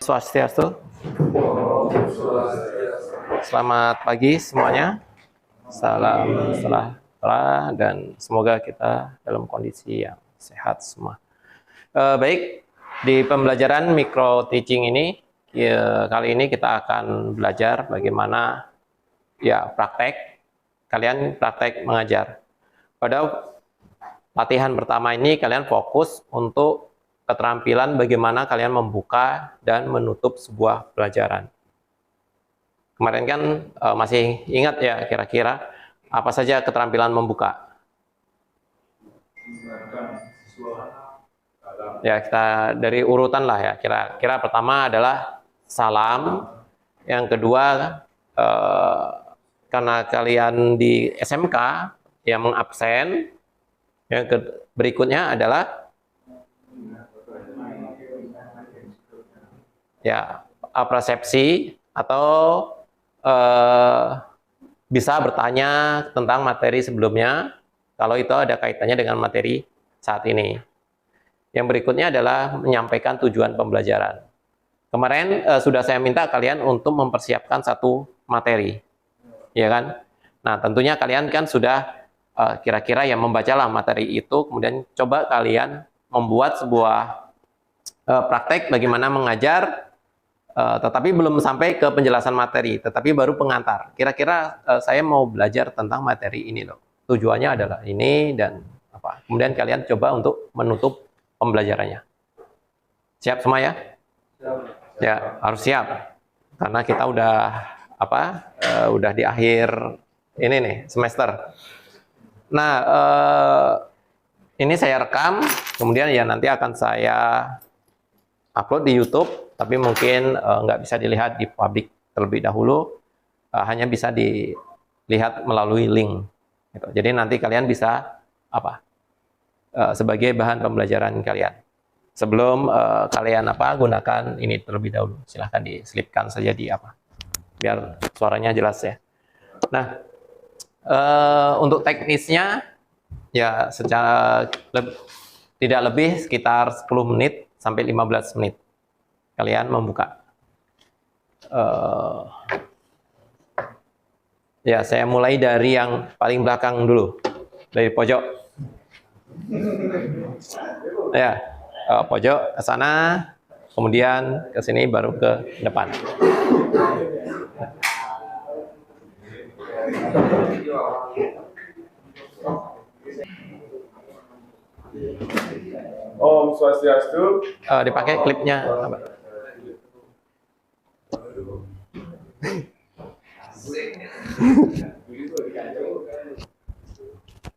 Swastiastu. Selamat pagi semuanya. Salam sejahtera dan semoga kita dalam kondisi yang sehat semua. Baik, di pembelajaran micro teaching ini kali ini kita akan belajar bagaimana praktek. Kalian praktek mengajar. Pada latihan pertama ini kalian fokus untuk keterampilan bagaimana kalian membuka dan menutup sebuah pelajaran. Kemarin kan masih ingat ya kira-kira apa saja keterampilan membuka? Ya, kita dari urutan lah ya. Kira-kira pertama adalah salam. Yang kedua, karena kalian di SMK yang mengabsen. Yang berikutnya adalah persepsi atau bisa bertanya tentang materi sebelumnya kalau itu ada kaitannya dengan materi saat ini. Yang berikutnya adalah menyampaikan tujuan pembelajaran. Kemarin sudah saya minta kalian untuk mempersiapkan satu materi, ya kan? Nah, tentunya kalian kan sudah kira-kira yang membacalah materi itu, kemudian coba kalian membuat sebuah praktek bagaimana mengajar, tetapi belum sampai ke penjelasan materi, tetapi baru pengantar. Kira-kira saya mau belajar tentang materi ini loh. Tujuannya adalah ini dan apa. Kemudian kalian coba untuk menutup pembelajarannya. Siap semua ya? Ya, harus siap. Karena kita udah di akhir ini nih, semester. Nah, ini saya rekam, kemudian ya nanti akan saya upload di YouTube, tapi mungkin nggak bisa dilihat di publik terlebih dahulu, hanya bisa dilihat melalui link. Gitu. Jadi nanti kalian bisa sebagai bahan pembelajaran kalian. Sebelum kalian gunakan ini terlebih dahulu, silahkan diselipkan saja biar suaranya jelas ya. Nah, untuk teknisnya ya secara tidak lebih sekitar 10 menit sampai 15 menit kalian membuka. Ya, saya mulai dari yang paling belakang dulu, dari pojok. Ya, pojok ke sana, kemudian ke sini baru ke depan. Om Swastiastu. Dipakai klipnya.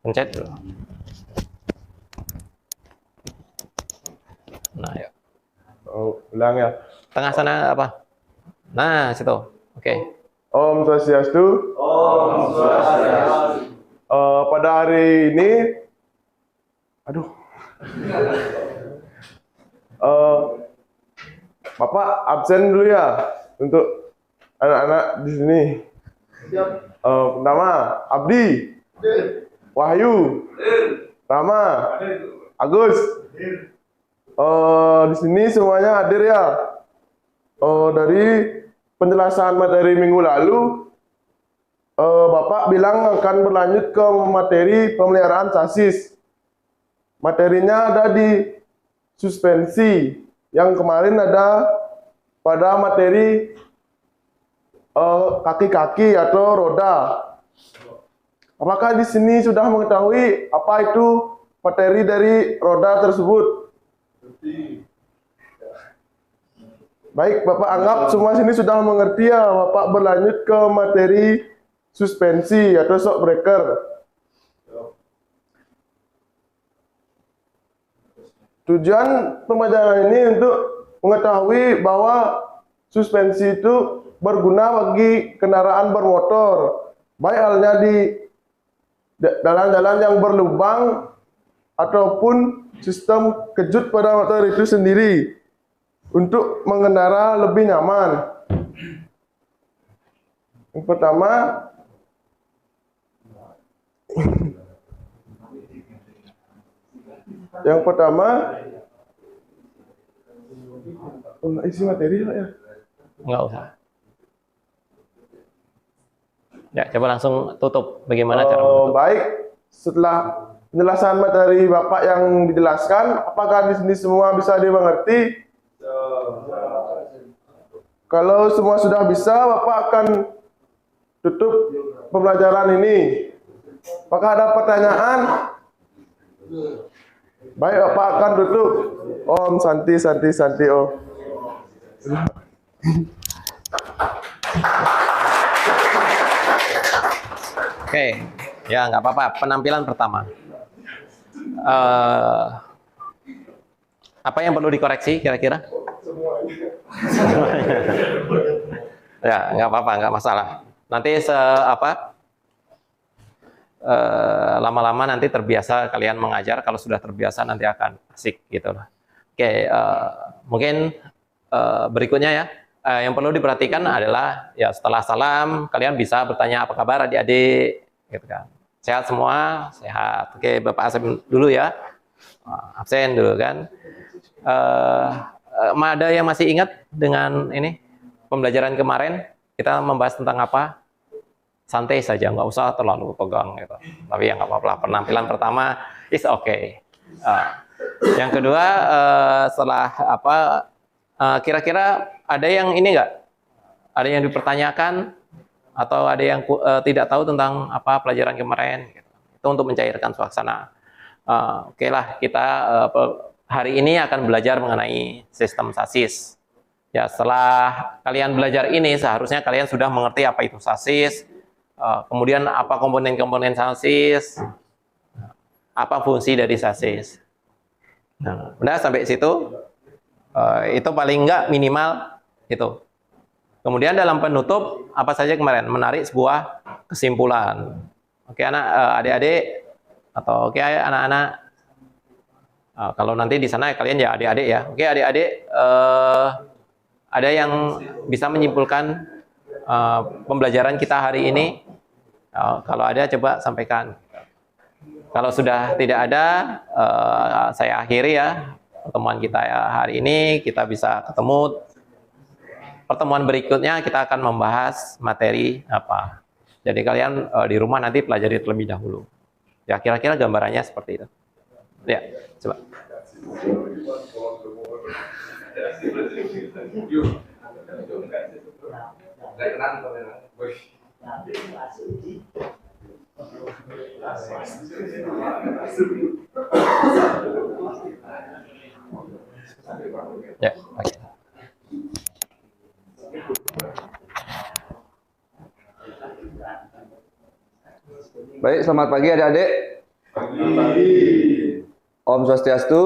Pencet dulu. Nah, ya. Ulang ya. Tengah sana apa? Nah, situ. Oke. Om Swastiastu. Om Swastiastu. Pada hari ini, Bapak absen dulu ya untuk anak-anak di sini. Pertama, Abdi, Wahyu, Rama, Agus. Di sini semuanya hadir ya. Dari penjelasan materi minggu lalu, Bapak bilang akan berlanjut ke materi pemeliharaan sasis. Materinya ada di suspensi. Yang kemarin ada pada materi kaki-kaki atau roda. Apakah di sini sudah mengetahui apa itu materi dari roda tersebut? Baik, Bapak anggap semua sini sudah mengerti ya. Bapak berlanjut ke materi suspensi atau shock breaker. Tujuan pembelajaran ini untuk mengetahui bahwa suspensi itu berguna bagi kendaraan bermotor, baik halnya di jalan-jalan yang berlubang ataupun sistem kejut pada motor itu sendiri untuk mengendara lebih nyaman. Yang pertama, isi materi Pak ya. Nggak usah. Ya, coba langsung tutup. Bagaimana cara menutup? Baik, setelah penjelasan materi Bapak yang dijelaskan, apakah di sini semua bisa dimengerti? Kalau semua sudah bisa, Bapak akan tutup pembelajaran ini. Apakah ada pertanyaan? Baik, Bapak akan tutup. Om Santi Santi Santi Om. Oke, ya nggak apa-apa. Penampilan pertama. Apa yang perlu dikoreksi kira-kira? Ya, nggak apa-apa, nggak masalah. Nanti lama-lama nanti terbiasa kalian mengajar. Kalau sudah terbiasa nanti akan asik gitu loh. Oke, mungkin berikutnya ya. Yang perlu diperhatikan adalah ya setelah salam kalian bisa bertanya apa kabar adik-adik, gitu kan. Sehat semua, sehat. Oke, Bapak absen dulu ya. Absen dulu kan. Ada yang masih ingat dengan ini pembelajaran kemarin kita membahas tentang apa? Santai saja, nggak usah terlalu pegang gitu. Tapi ya nggak apa-apa. Penampilan pertama is okay. Yang kedua setelah kira-kira ada yang ini nggak? Ada yang dipertanyakan atau ada yang tidak tahu tentang apa pelajaran kemarin? Gitu. Itu untuk mencairkan suasana. Oke lah, kita hari ini akan belajar mengenai sistem sasis. Ya, setelah kalian belajar ini, seharusnya kalian sudah mengerti apa itu sasis, kemudian apa komponen-komponen sasis, apa fungsi dari sasis. Nah, udah sampai situ, itu paling enggak minimal itu. Kemudian dalam penutup, apa saja kemarin? Menarik sebuah kesimpulan. Oke, adik-adik, atau oke anak-anak, kalau nanti di sana kalian ya adik-adik ya. Oke adik-adik, ada yang bisa menyimpulkan pembelajaran kita hari ini? Kalau ada coba sampaikan. Kalau sudah tidak ada, saya akhiri ya pertemuan kita ya hari ini. Kita bisa ketemu. Pertemuan berikutnya kita akan membahas materi apa. Jadi kalian di rumah nanti pelajari terlebih dahulu. Ya kira-kira gambarannya seperti itu. Ya, coba. Ya, oke. Baik, selamat pagi adik-adik. Om Swastiastu.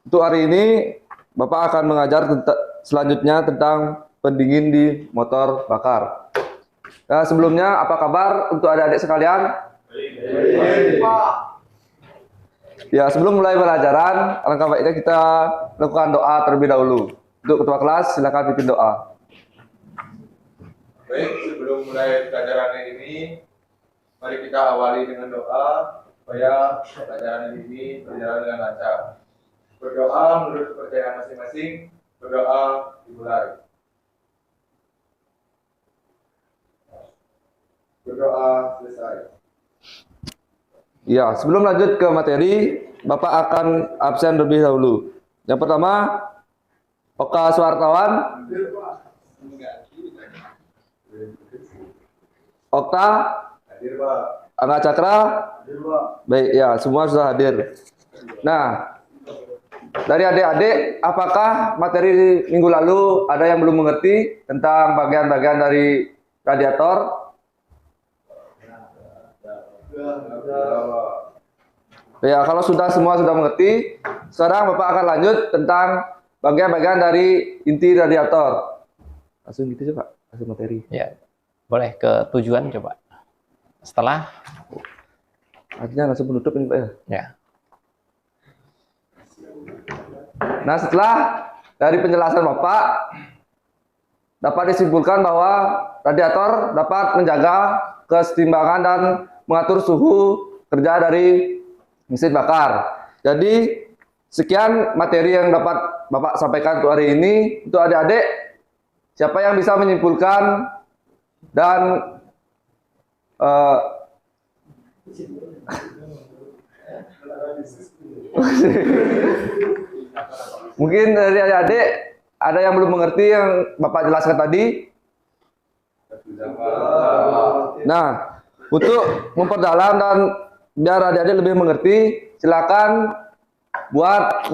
Untuk hari ini Bapak akan mengajar selanjutnya tentang pendingin di motor bakar. Sebelumnya apa kabar untuk adik-adik sekalian? Ya, sebelum mulai pelajaran, alangkah baiknya kita lakukan doa terlebih dahulu. Untuk ketua kelas, silakan pimpin doa. Baik, sebelum mulai pelajaran ini, mari kita awali dengan doa supaya pelajaran ini berjalan dengan lancar. Berdoa menurut kepercayaan masing-masing. Berdoa dimulai. Berdoa selesai. Ya, sebelum lanjut ke materi, Bapak akan absen terlebih dahulu. Yang pertama, Oka Suartawan, Okta, Hadir, Pak. Angga Cakra, Hadir, Pak. baik ya, semua sudah hadir. Nah, dari adik-adik, apakah materi minggu lalu ada yang belum mengerti tentang bagian-bagian dari radiator? Ya, kalau semua sudah mengerti, sekarang Bapak akan lanjut tentang bagian-bagian dari inti radiator. Langsung gitu coba, langsung materi. Ya, boleh ke tujuan coba. Setelah, artinya langsung penutup ini Pak ya. ya. Nah, setelah dari penjelasan Bapak, dapat disimpulkan bahwa radiator dapat menjaga keseimbangan dan mengatur suhu kerja dari mesin bakar. Jadi, Sekian materi yang dapat Bapak sampaikan untuk hari ini. Untuk adik-adik, siapa yang bisa menyimpulkan dan mungkin dari adik-adik ada yang belum mengerti yang Bapak jelaskan tadi. Nah, untuk memperdalam dan biar adik-adik lebih mengerti, silakan buat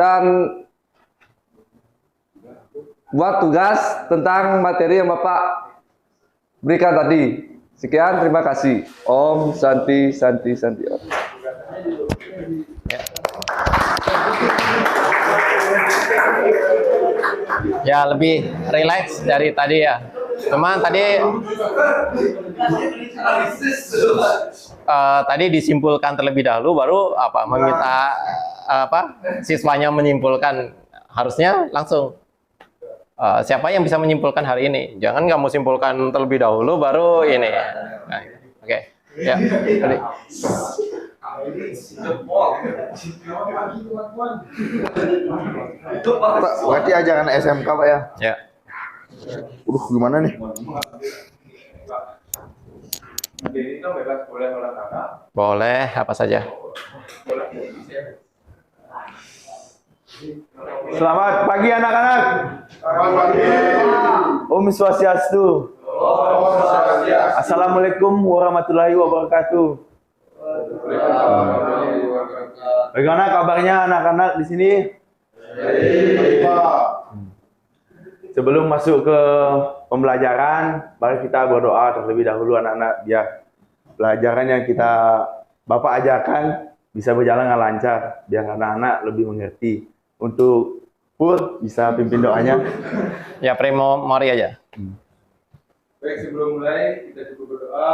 tugas tentang materi yang Bapak berikan tadi. Sekian, terima kasih. Om Santi Santi Santi Om. Ya, lebih relax dari tadi ya. Cuman tadi disimpulkan terlebih dahulu, baru meminta siswanya menyimpulkan. Harusnya langsung siapa yang bisa menyimpulkan hari ini. Jangan kamu simpulkan terlebih dahulu baru ini. Nah, oke. Ya. Tadi. Pak, berarti ajaran SMK Pak ya? Ya. Gimana nih? Ini kan bebas boleh olahraga. Boleh apa saja. Selamat pagi anak-anak. Selamat pagi. Om Swastiastu. Assalamualaikum warahmatullahi wabarakatuh. Bagaimana kabarnya anak-anak di sini? Sebelum masuk ke pembelajaran, mari kita berdoa terlebih dahulu anak-anak, biar pelajaran yang Bapak ajarkan bisa berjalan dengan lancar, biar anak-anak lebih mengerti. Untuk Pur, bisa pimpin doanya. Ya, Primo mari aja. Baik, sebelum mulai kita cukup berdoa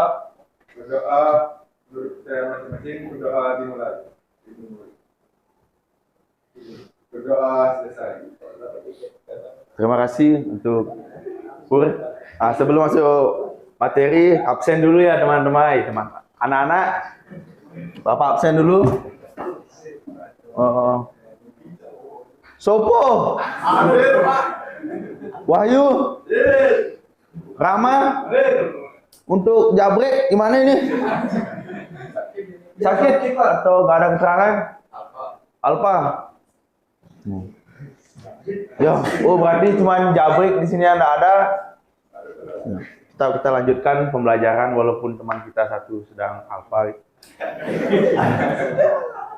menurut saya masing-masing, berdoa dimulai. Berdoa selesai. Terima kasih untuk Pur. Sebelum masuk materi, absen dulu ya teman-teman. Anak-anak, Bapak absen dulu. Sopo? Wahyu? Rama? Untuk jabrek gimana ini? Sakit atau gak ada keterangan? Alfa. Ya, berarti cuma jabrek di sini anda ada. Kita lanjutkan pembelajaran walaupun teman kita satu sedang alfa.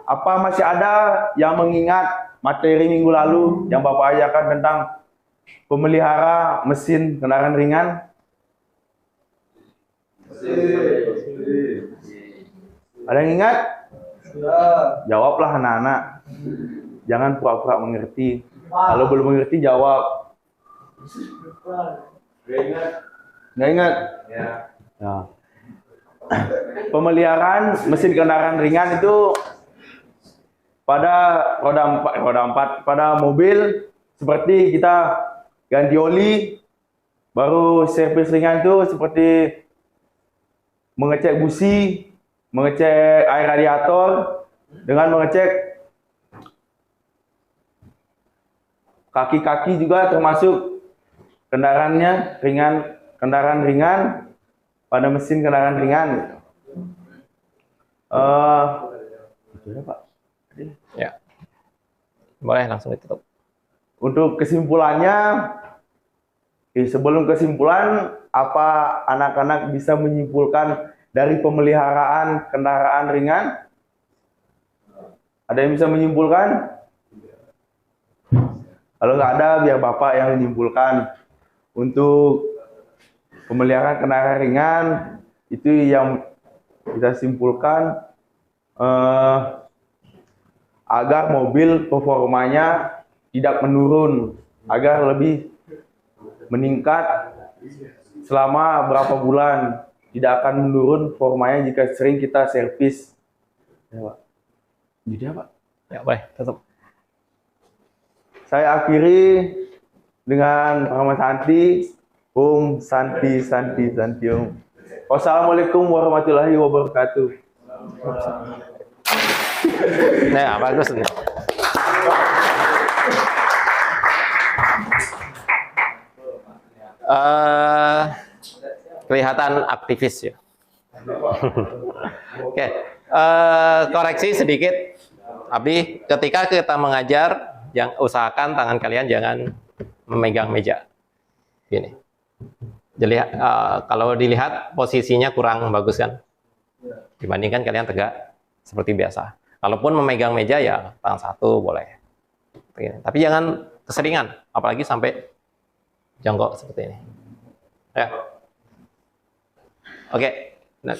Apa masih ada yang mengingat materi minggu lalu yang Bapak ajarkan tentang pemelihara mesin kendaraan ringan? Ada yang ingat? Jawablah anak-anak. Jangan pura-pura mengerti. Kalau belum mengerti jawab. Nggak ingat? Ya. Pemeliharaan mesin kendaraan ringan itu pada roda 4 pada mobil, seperti kita ganti oli, baru servis ringan itu seperti mengecek busi, mengecek air radiator, dengan mengecek kaki-kaki juga termasuk kendaraannya kendaraan ringan pada mesin kendaraan ringan. Pak. Ya. Boleh langsung ditutup. Untuk kesimpulannya, sebelum kesimpulan, apa anak-anak bisa menyimpulkan dari pemeliharaan kendaraan ringan? Ada yang bisa menyimpulkan? Kalau nggak ada, biar Bapak yang menyimpulkan. Untuk pemeliharaan kendaraan ringan, itu yang kita simpulkan agar mobil performanya tidak menurun, agar lebih meningkat selama berapa bulan, tidak akan menurun performanya jika sering kita servis. Ya, Pak. Jadi apa? Ya, boleh tutup. Saya akhiri dengan Rahmat Santi. Om Santi Santi Santi Om. Wassalamualaikum warahmatullahi wabarakatuh. Nah, bagus nih. Kelihatan aktivis ya. Oke, koreksi sedikit, Abi. Ketika kita mengajar, yang usahakan tangan kalian jangan memegang meja. Gini. Jadi kalau dilihat posisinya kurang bagus kan, dibandingkan kalian tegak seperti biasa. Kalaupun memegang meja ya tangan satu boleh. Begini. Tapi jangan keseringan, apalagi sampai jongkok seperti ini. Ya. Oke. Nah.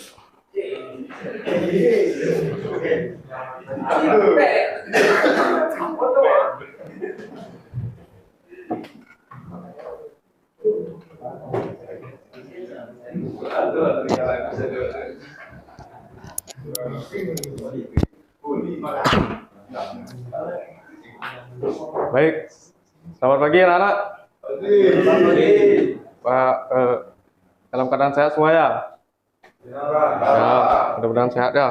Baik, selamat pagi anak-anak. Pak, dalam keadaan sehat semua ya? Ya, mudah-mudahan sehat ya.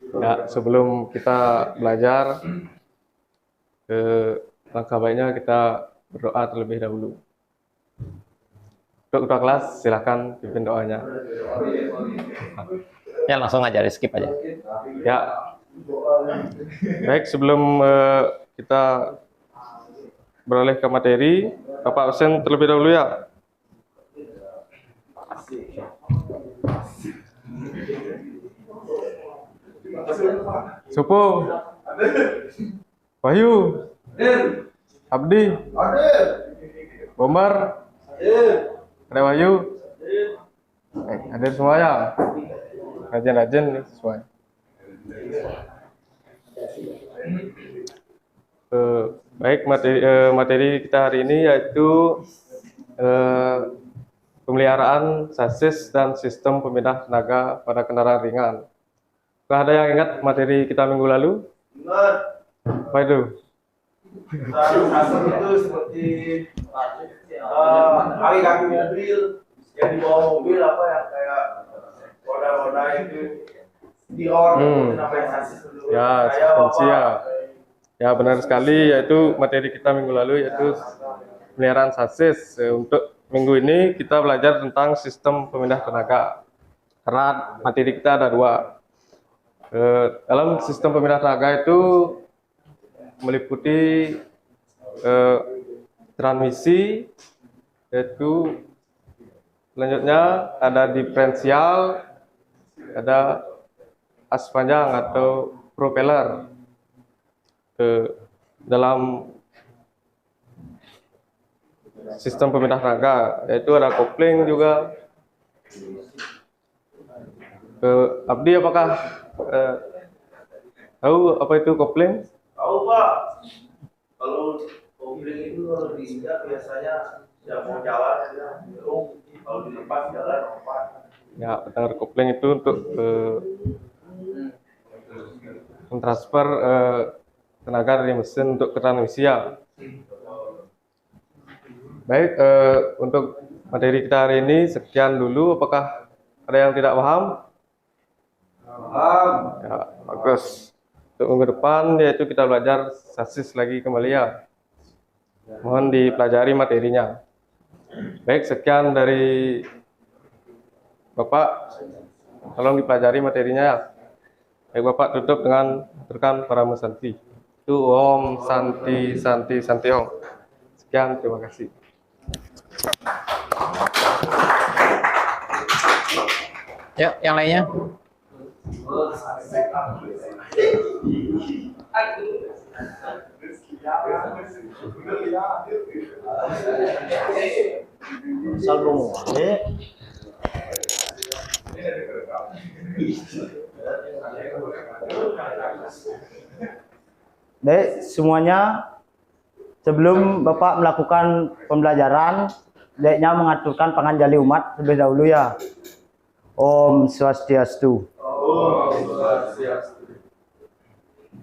Ya, sebelum kita belajar, langkah baiknya kita berdoa terlebih dahulu. Untuk ketua kelas, silakan pimpin doanya. Ya langsung aja, skip aja. Ya. Baik, sebelum kita beralih ke materi, Bapak absen terlebih dahulu ya. Supo, Wahyu, Abdi, Bomar, ada Wahyu, hadir semua ya. Rajin-rajin nih sesuai. Baik, materi kita hari ini yaitu pemeliharaan sasis dan sistem pemindah tenaga pada kendaraan ringan. Apakah ada yang ingat materi kita minggu lalu? Ingat. Apa itu? Sasis itu seperti kaki mobil yang di bawah mobil apa yang kayak roda-roda itu namanya sasis dulu. Ya, suspensi ya. Ya, benar sekali, yaitu materi kita minggu lalu yaitu pemeliharaan sasis. Untuk minggu ini kita belajar tentang sistem pemindah tenaga. Karena materi kita ada dua. Dalam sistem pemindah tenaga itu meliputi transmisi, yaitu selanjutnya ada diferensial, ada as panjang atau propeller. Dalam sistem pemindah tenaga, yaitu ada kopling juga. Abdi, apakah tahu apa itu kopling? Tahu Pak, kalau kopling itu kalau diinjak biasanya tidak mau jalan, kalau dilepas jalan lompat. Ya, benar, kopling itu untuk mentransfer tenaga dari mesin untuk ke transmisi ya. Baik, untuk materi kita hari ini sekian dulu. Apakah ada yang tidak paham? Paham. Ya, bagus. Untuk minggu depan yaitu kita belajar sasis lagi kembali ya. Mohon dipelajari materinya. Baik, sekian dari Bapak. Tolong dipelajari materinya ya. Baik, Bapak tutup dengan aturkan para musanti. Itu Om Santi Santi Santi Om. Sekian, terima kasih. Ya, yang lainnya. Baik, semuanya, sebelum Bapak melakukan pembelajaran, baiknya mengaturkan panganjali umat terlebih dahulu ya. Om Swastiastu.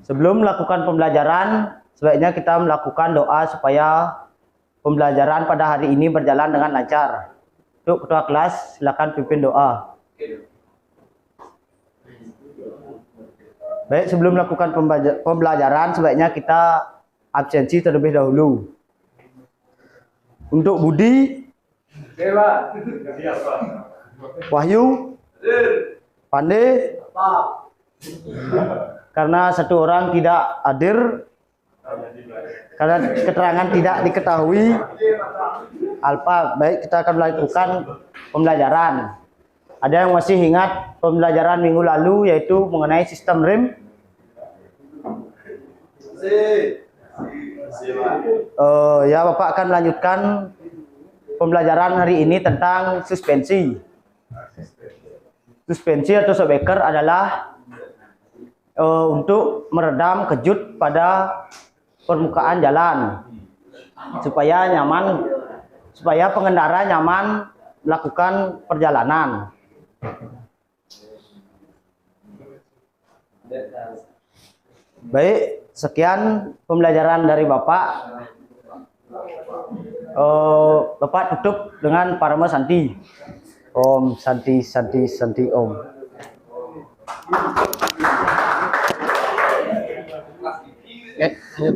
Sebelum melakukan pembelajaran, sebaiknya kita melakukan doa supaya pembelajaran pada hari ini berjalan dengan lancar. Untuk ketua kelas, silakan pimpin doa. Baik, sebelum melakukan pembelajaran, sebaiknya kita absensi terlebih dahulu. Untuk Budi, Wahyu, Pande, karena satu orang tidak hadir, karena keterangan tidak diketahui, Alfa, baik kita akan melakukan pembelajaran. Ada yang masih ingat pembelajaran minggu lalu yaitu mengenai sistem rem? Ya, Bapak akan melanjutkan pembelajaran hari ini tentang suspensi. Suspensi atau shockbreaker adalah untuk meredam kejut pada permukaan jalan supaya nyaman, supaya pengendara nyaman melakukan perjalanan. Baik, sekian pembelajaran dari Bapak. Bapak tutup dengan Parama Santi. Om Santi Santi Santi Om. Lanjut.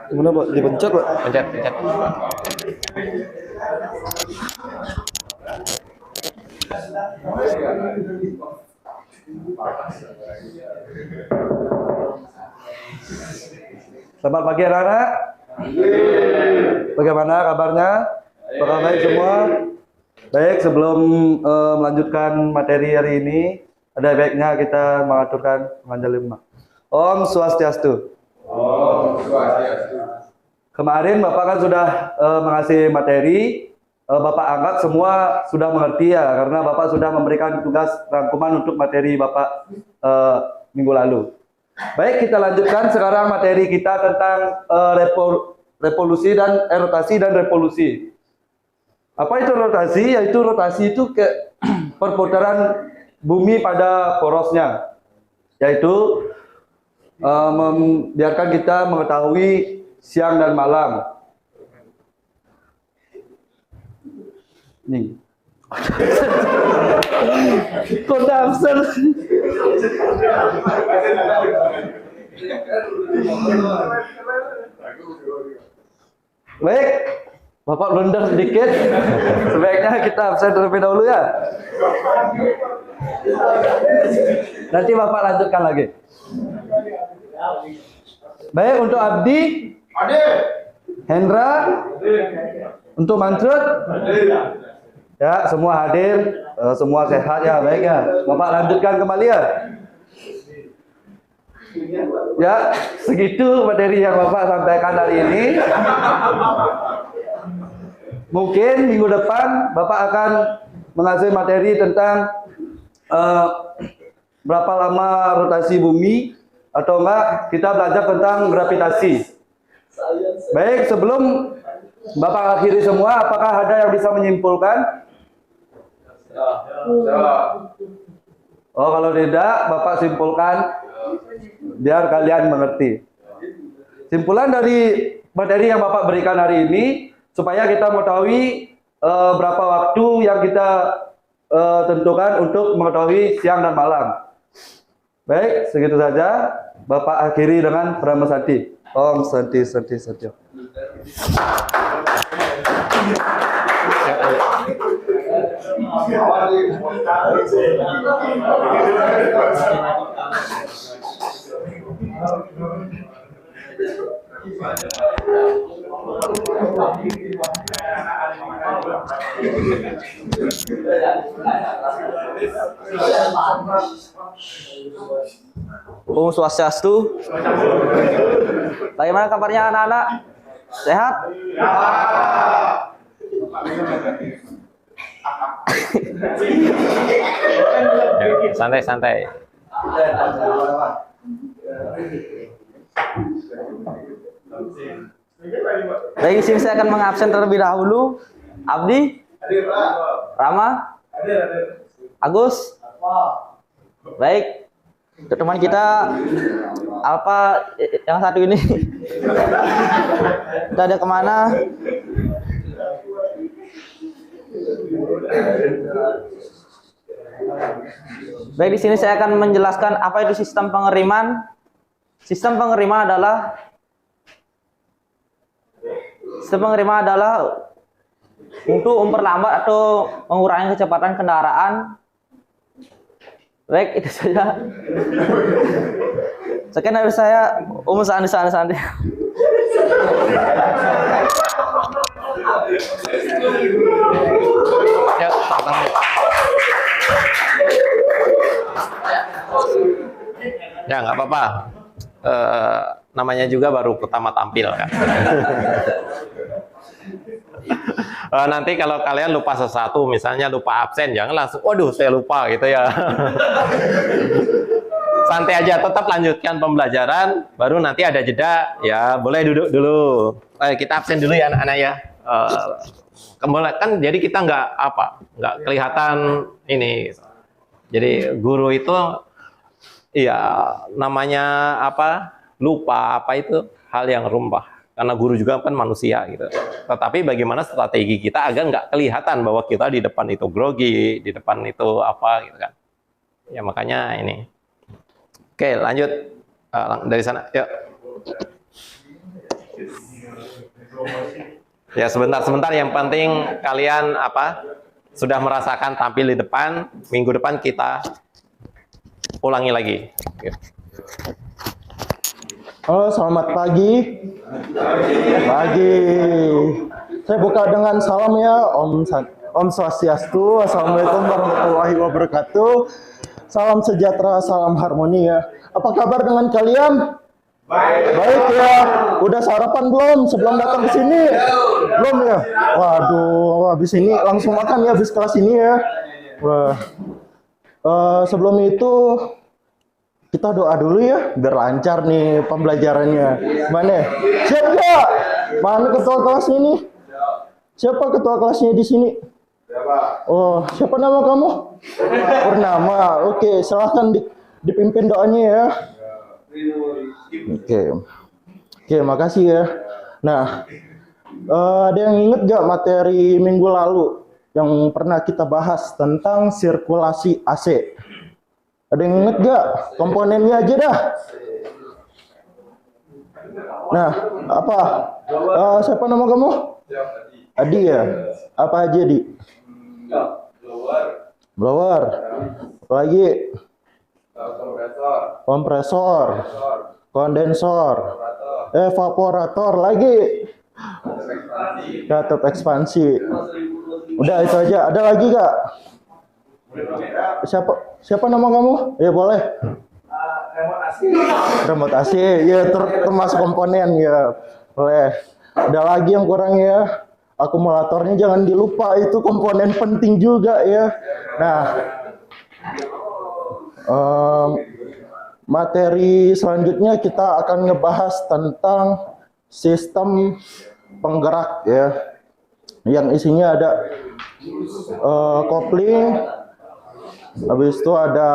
Gimana Pak? Dipencet Pak? Pencet, pencet. Selamat pagi anak-anak. Bagaimana kabarnya? Apakah baik semua? Baik, sebelum melanjutkan materi hari ini, ada baiknya kita mengaturkan penganjal 5. Om Swastiastu. Om Swastiastu. Kemarin Bapak kan sudah mengasih materi, Bapak anggap semua sudah mengerti ya, karena Bapak sudah memberikan tugas rangkuman untuk materi Bapak minggu lalu. Baik, kita lanjutkan sekarang materi kita tentang revolusi dan rotasi dan revolusi. Apa itu rotasi? Yaitu rotasi itu ke perputaran bumi pada porosnya, yaitu membiarkan kita mengetahui siang dan malam. Nih. Kode absen. Baik, Bapak blunder sedikit. Sebaiknya kita absen terlebih dahulu ya. Nanti Bapak lanjutkan lagi. Baik, untuk Abdi, Hendra, untuk Mantrut, ya semua hadir, semua sehat ya, baik ya. Bapak lanjutkan kembali ya. Ya, segitu materi yang Bapak sampaikan hari ini. Mungkin minggu depan Bapak akan mengasih materi tentang berapa lama rotasi bumi, atau enggak kita belajar tentang gravitasi. Baik, sebelum Bapak akhiri semua, apakah ada yang bisa menyimpulkan? Oh, kalau tidak, Bapak simpulkan biar kalian mengerti. Simpulan dari materi yang Bapak berikan hari ini, supaya kita mengetahui berapa waktu yang kita tentukan untuk mengetahui siang dan malam. Baik, segitu saja. Bapak akhiri dengan Parama Santi. Om Santi Santi Santi. Om Swastiastu. Bagaimana kabarnya anak-anak? Sehat? Ya, santai-santai. Baik, di sini saya akan mengabsen terlebih dahulu. Abdi, Rama, Agus. Baik, untuk teman kita Alfa yang satu ini, kita ada kemana? Baik, di sini saya akan menjelaskan apa itu sistem pengiriman. Sistem pengiriman adalah untuk memperlambat atau mengurangi kecepatan kendaraan. Baik, itu saja. Sekian dari saya, Sandi. Ya, ya nggak apa-apa. Namanya juga baru pertama tampil kan. Nanti kalau kalian lupa sesuatu, misalnya lupa absen, jangan langsung, waduh saya lupa gitu ya. Santai aja, tetap lanjutkan pembelajaran, baru nanti ada jeda, ya boleh duduk dulu. Kita absen dulu ya anak-anak ya. Kembali kan, jadi kita nggak kelihatan ini. Jadi guru itu, ya namanya lupa itu hal yang rumah. Karena guru juga kan manusia gitu. Tetapi bagaimana strategi kita agar nggak kelihatan bahwa kita di depan itu grogi, di depan itu gitu kan. Ya makanya ini. Oke, lanjut dari sana. Yuk. Ya sebentar. Yang penting kalian sudah merasakan tampil di depan. Minggu depan kita ulangi lagi. Halo, selamat pagi. Saya buka dengan salam ya, Om Swastiastu. Assalamualaikum warahmatullahi wabarakatuh. Salam sejahtera, salam harmoni ya. Apa kabar dengan kalian? Baik ya. Udah sarapan belum sebelum datang ke sini? Belum ya? Waduh, habis ini langsung makan ya, habis kelas ini ya. Wah. Sebelum itu kita doa dulu ya, biar lancar nih pembelajarannya. Mana? Siap nggak? Mana ketua kelasnya ini? Siapa ketua kelasnya di sini? Oh, siapa nama kamu? Purnama. Oke, silahkan dipimpin doanya ya. Oke, makasih ya. Nah, ada yang inget gak materi minggu lalu yang pernah kita bahas tentang sirkulasi AC? Ada yang inget gak? Komponennya aja dah. Nah, apa? Siapa nama kamu? Adi ya? Apa aja, Di? Blower. Lagi? Kompresor. Kondensor. Evaporator. Lagi? Katup ekspansi. Udah itu aja. Ada lagi gak? Siapa nama kamu? Ya boleh. Remote AC. Ya termasuk komponen ya. Boleh. Ada lagi yang kurang ya. Akumulatornya jangan dilupa, itu komponen penting juga ya. Nah, materi selanjutnya kita akan ngebahas tentang sistem penggerak ya. Yang isinya ada kopling. Habis itu ada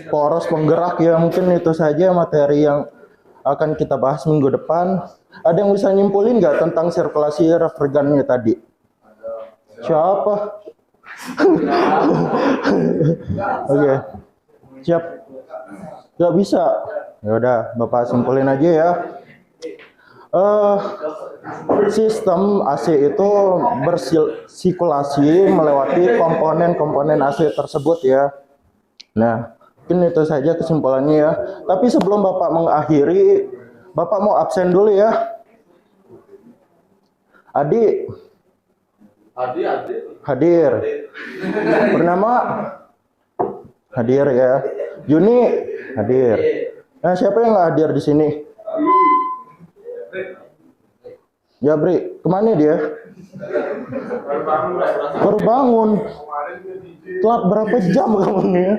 poros penggerak ya. Mungkin itu saja materi yang akan kita bahas minggu depan. Ada yang bisa nyimpulin nggak tentang sirkulasi refrigerannya tadi? Siapa? Oke. Siap. Nggak bisa. Ya udah, Bapak simpulin aja ya. Sistem AC itu bersirkulasi melewati komponen-komponen AC tersebut ya. Nah, mungkin itu saja kesimpulannya ya. Tapi sebelum Bapak mengakhiri, Bapak mau absen dulu ya. Adi. Hadir. Bernama? Hadir ya. Juni hadir. Nah, siapa yang nggak hadir di sini? Jabri, kemana dia? Baru bangun. Telat berapa jam kamu nih ya?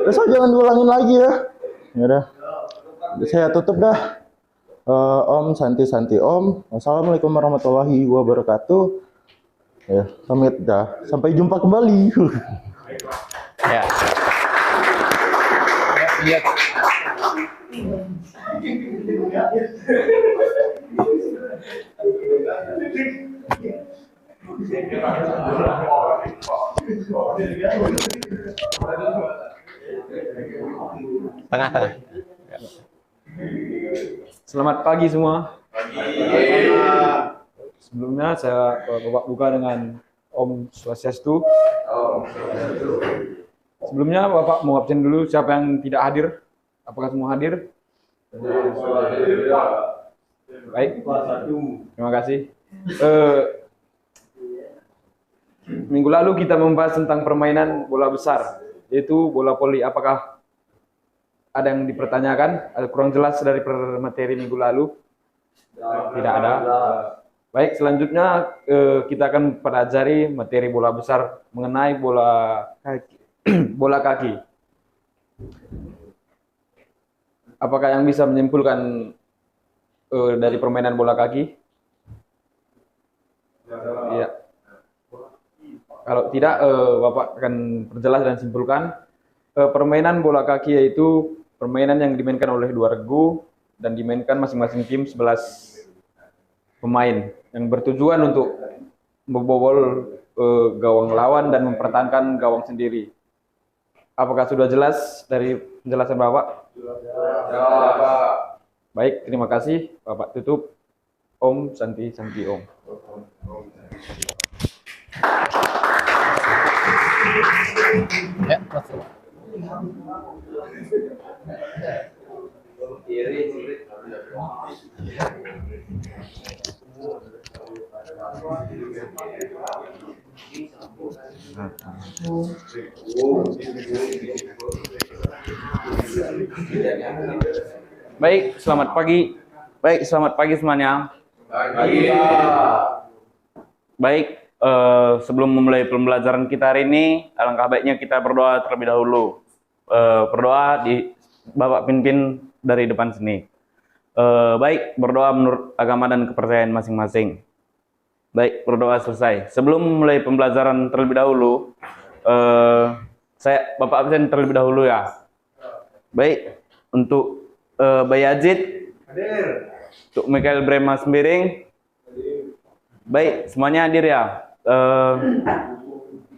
Besok jangan diulangin lagi ya. Ya udah. Saya tutup dah. Om Santi Om. Wassalamualaikum warahmatullahi wabarakatuh. Ya, pamit dah. Sampai jumpa kembali. Ya. lihat. Tengah-tengah. Selamat pagi semua. Sebelumnya saya Bapak buka dengan Om Swastiastu. Sebelumnya Bapak mau absen dulu, siapa yang tidak hadir? Apakah semua hadir? Baik, terima kasih. Minggu lalu kita membahas tentang permainan bola besar, yaitu bola voli. Apakah ada yang dipertanyakan? Ada kurang jelas dari materi minggu lalu? Tidak ada. Baik, selanjutnya kita akan pelajari materi bola besar mengenai bola kaki. Bola kaki. Apakah yang bisa menyimpulkan dari permainan bola kaki? Iya. Kalau tidak, Bapak akan perjelas dan simpulkan. Permainan bola kaki yaitu permainan yang dimainkan oleh dua regu dan dimainkan masing-masing tim 11 pemain yang bertujuan untuk membobol gawang lawan dan mempertahankan gawang sendiri. Apakah sudah jelas dari penjelasan Bapak? Baik, terima kasih. Bapak tutup. Om Santi Santi Om. Ya, Baik, selamat pagi. Baik, selamat pagi semuanya. Baik, sebelum memulai pembelajaran kita hari ini, alangkah baiknya kita berdoa terlebih dahulu. Berdoa di Bapak pimpin dari depan sini. Baik, berdoa menurut agama dan kepercayaan masing-masing. Baik, berdoa selesai. Sebelum memulai pembelajaran terlebih dahulu, Bapak absen terlebih dahulu ya. Baik, untuk Bayi Ajit, untuk Michael Brema Sembiring. Baik, semuanya hadir ya.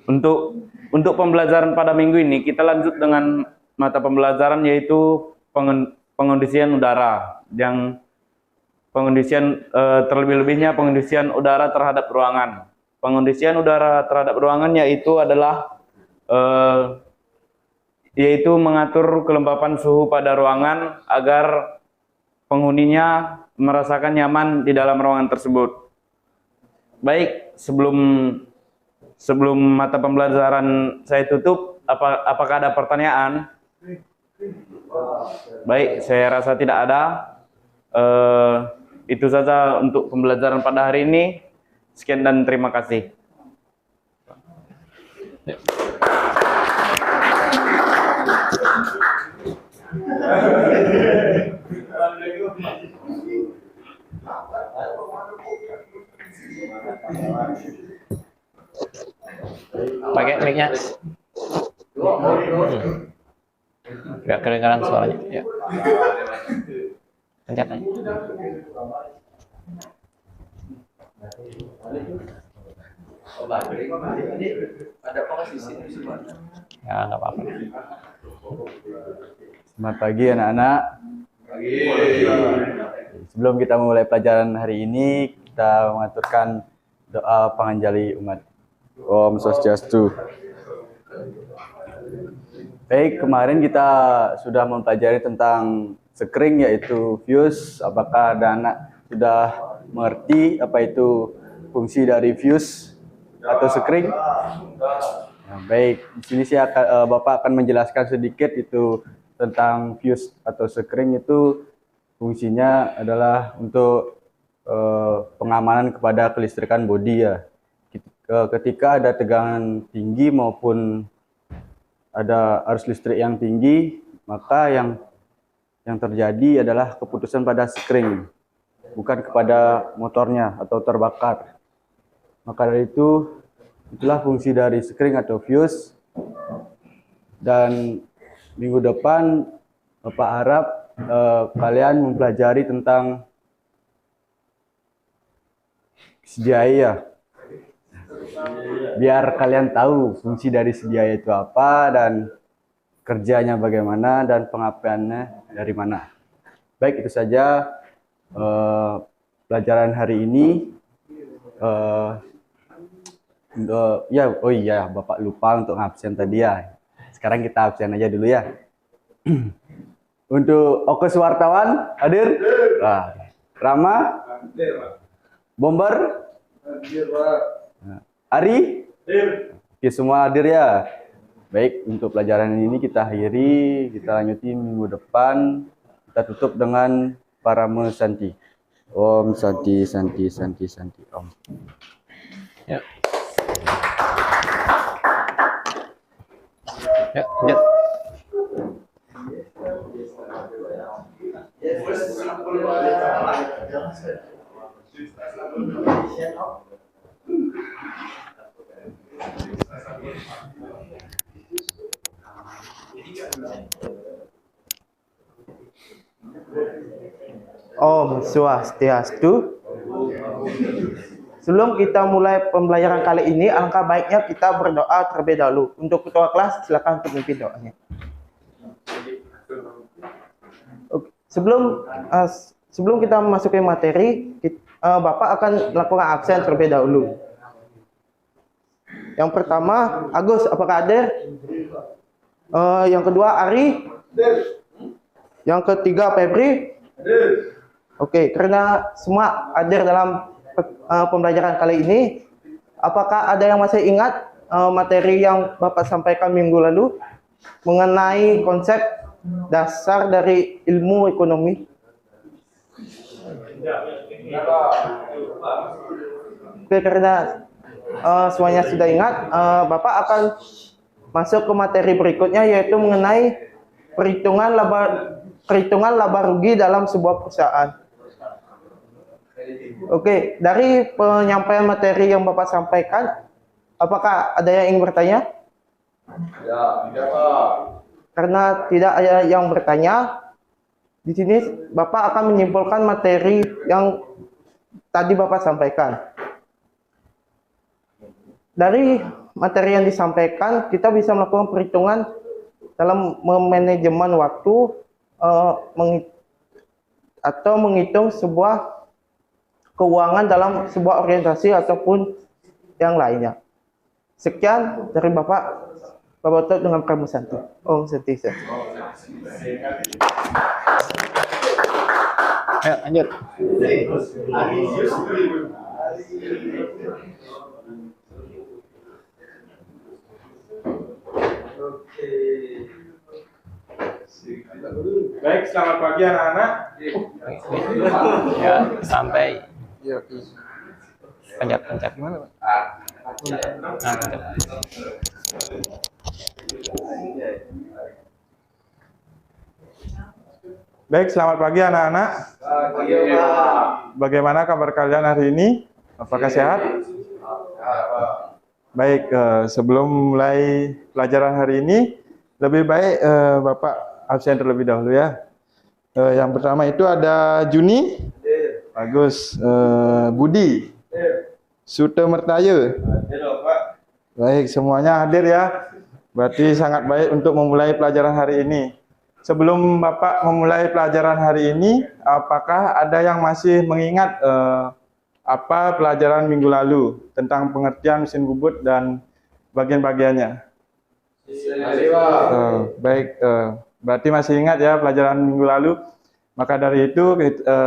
Untuk pembelajaran pada minggu ini kita lanjut dengan mata pembelajaran yaitu pengondisian udara. Yang pengondisian terlebih-lebihnya pengondisian udara terhadap ruangan. Pengondisian udara terhadap ruangan yaitu mengatur kelembapan suhu pada ruangan agar penghuninya merasakan nyaman di dalam ruangan tersebut. Baik, sebelum mata pembelajaran saya tutup, apakah ada pertanyaan? Baik, saya rasa tidak ada. Itu saja untuk pembelajaran pada hari ini. Sekian dan terima kasih. pakai mic-nya. Nggak kedengaran suaranya. Ya. Pencet aja. Ya, nggak apa-apa. Selamat pagi anak-anak. Sebelum kita memulai pelajaran hari ini, kita mengaturkan doa panganjali umat. Om Swastiastu. Baik, kemarin kita sudah mempelajari tentang sekring yaitu fuse. Apakah ada anak sudah mengerti apa itu fungsi dari fuse atau sekring? Nah, baik, di sini Bapak akan menjelaskan sedikit itu tentang fuse atau sekring. Itu fungsinya adalah untuk pengamanan kepada kelistrikan bodi ya. Ketika ada tegangan tinggi maupun ada arus listrik yang tinggi, maka yang terjadi adalah keputusan pada sekring, bukan kepada motornya atau terbakar. Maka dari itu, itulah fungsi dari sekring atau fuse. Dan minggu depan Bapak harap kalian mempelajari tentang sediaya. Biar kalian tahu fungsi dari sediaya itu apa dan kerjanya bagaimana dan pengabdiannya dari mana. Baik, itu saja pelajaran hari ini. Oh iya, Bapak lupa untuk absen tadi ya. Sekarang kita absen aja dulu ya. Untuk Oke wartawan hadir? Nah, Rama? Bomber? Ari? Oke, semua hadir ya. Baik, untuk pelajaran ini kita akhiri, kita lanjutin minggu depan. Kita tutup dengan Parama Santi. Om Santi, Santi, Santi, Santi, Om. Ya. Ya, lanjut. Om Swastiastu. Sebelum kita mulai pembelajaran kali ini, alangkah baiknya kita berdoa terlebih dahulu. Untuk ketua kelas, silakan untuk memimpin doanya. Sebelum kita memasuki materi, Bapak akan melakukan absen terlebih dahulu. Yang pertama, Agus, apakah ada? Yang kedua, Ari. Yang ketiga, Febri. Oke, karena semua hadir dalam pembelajaran kali ini, apakah ada yang masih ingat materi yang Bapak sampaikan minggu lalu mengenai konsep dasar dari ilmu ekonomi? Oke, karena semuanya sudah ingat, Bapak akan masuk ke materi berikutnya, yaitu mengenai perhitungan laba rugi dalam sebuah perusahaan. Oke, dari penyampaian materi yang Bapak sampaikan, apakah ada yang ingin bertanya? Ya, tidak, Pak. Karena tidak ada yang bertanya, di sini Bapak akan menyimpulkan materi yang tadi Bapak sampaikan. Dari materi yang disampaikan, kita bisa melakukan perhitungan dalam manajemen waktu atau menghitung sebuah keuangan dalam sebuah organisasi ataupun yang lainnya. Sekian dari Bapak tutup dengan Pramu Santi. Om Santi. Ayo, lanjut. Baik, selamat pagi anak-anak. Ya, sampai. Pencet gimana, Pak? Pencet. Baik, selamat pagi anak-anak. Bagaimana kabar kalian hari ini? Apakah sehat? Baik, sebelum mulai pelajaran hari ini, lebih baik Bapak absen terlebih dahulu ya. Yang pertama itu ada Juni, bagus. Budi, Sutemertaya, baik, semuanya hadir ya. Berarti sangat baik untuk memulai pelajaran hari ini. Sebelum Bapak memulai pelajaran hari ini, apakah ada yang masih mengingat apa pelajaran minggu lalu tentang pengertian mesin bubut dan bagian-bagiannya? Baik, berarti masih ingat ya pelajaran minggu lalu. Maka dari itu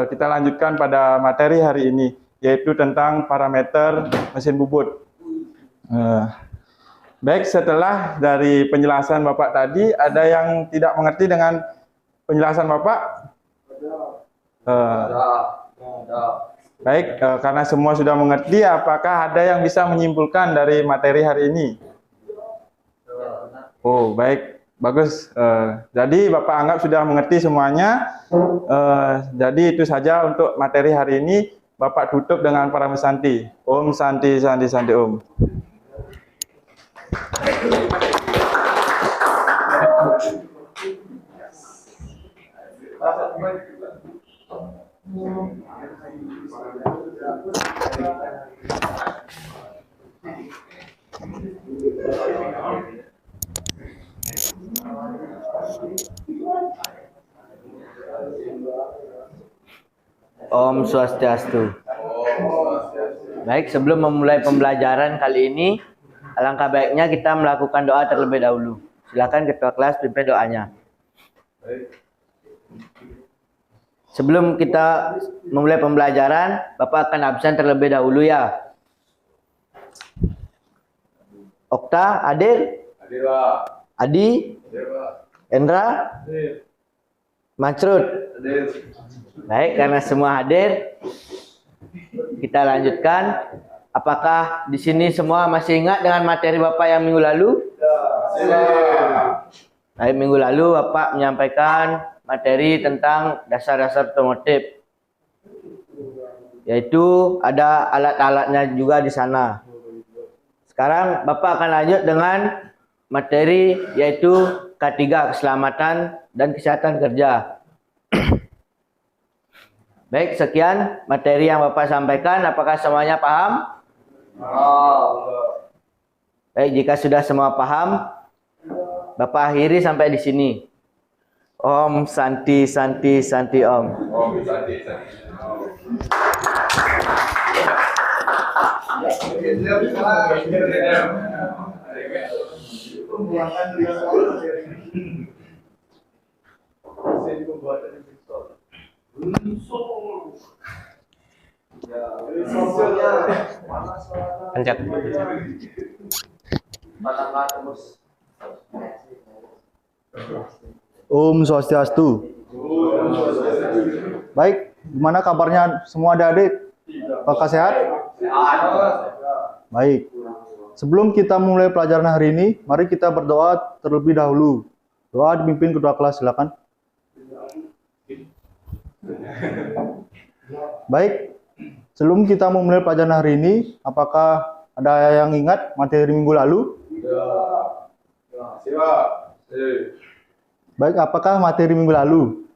kita lanjutkan pada materi hari ini, yaitu tentang parameter mesin bubut. Baik, setelah dari penjelasan Bapak tadi, ada yang tidak mengerti dengan penjelasan Bapak? Baik, karena semua sudah mengerti, apakah ada yang bisa menyimpulkan dari materi hari ini? Oh, baik, bagus. Jadi Bapak anggap sudah mengerti semuanya. Jadi itu saja untuk materi hari ini. Bapak tutup dengan Parama Santi. Om Santi, Santi, Santi, Om. Om Swastiastu. Baik, sebelum memulai pembelajaran kali ini, alangkah baiknya kita melakukan doa terlebih dahulu. Silakan ketua kelas pimpin doanya. Sebelum kita memulai pembelajaran, Bapak akan absen terlebih dahulu ya. Okta, Adil? Hadir, Pak. Adi? Hadir, Pak. Endra? Hadir. Mansrud? Hadir. Baik, karena semua hadir, kita lanjutkan. Apakah di sini semua masih ingat dengan materi Bapak yang minggu lalu? Baik, minggu lalu Bapak menyampaikan materi tentang dasar-dasar otomotif, yaitu ada alat-alatnya juga di sana. Sekarang Bapak akan lanjut dengan materi yaitu K3, keselamatan dan kesehatan kerja. Baik, sekian materi yang Bapak sampaikan. Apakah semuanya paham? Baik, jika sudah semua paham, Bapak akhiri sampai di sini. Om Santi Santi Santi Om. Om Santi Santi. Pencet. Om Swastiastu. Baik, gimana kabarnya semua adik-adik? Apakah sehat? Baik. Sebelum kita mulai pelajaran hari ini, mari kita berdoa terlebih dahulu. Doa dipimpin ketua kelas, silakan. Baik, sebelum kita memulai pelajaran hari ini, apakah ada yang ingat materi minggu lalu? Baik, apakah materi minggu lalu?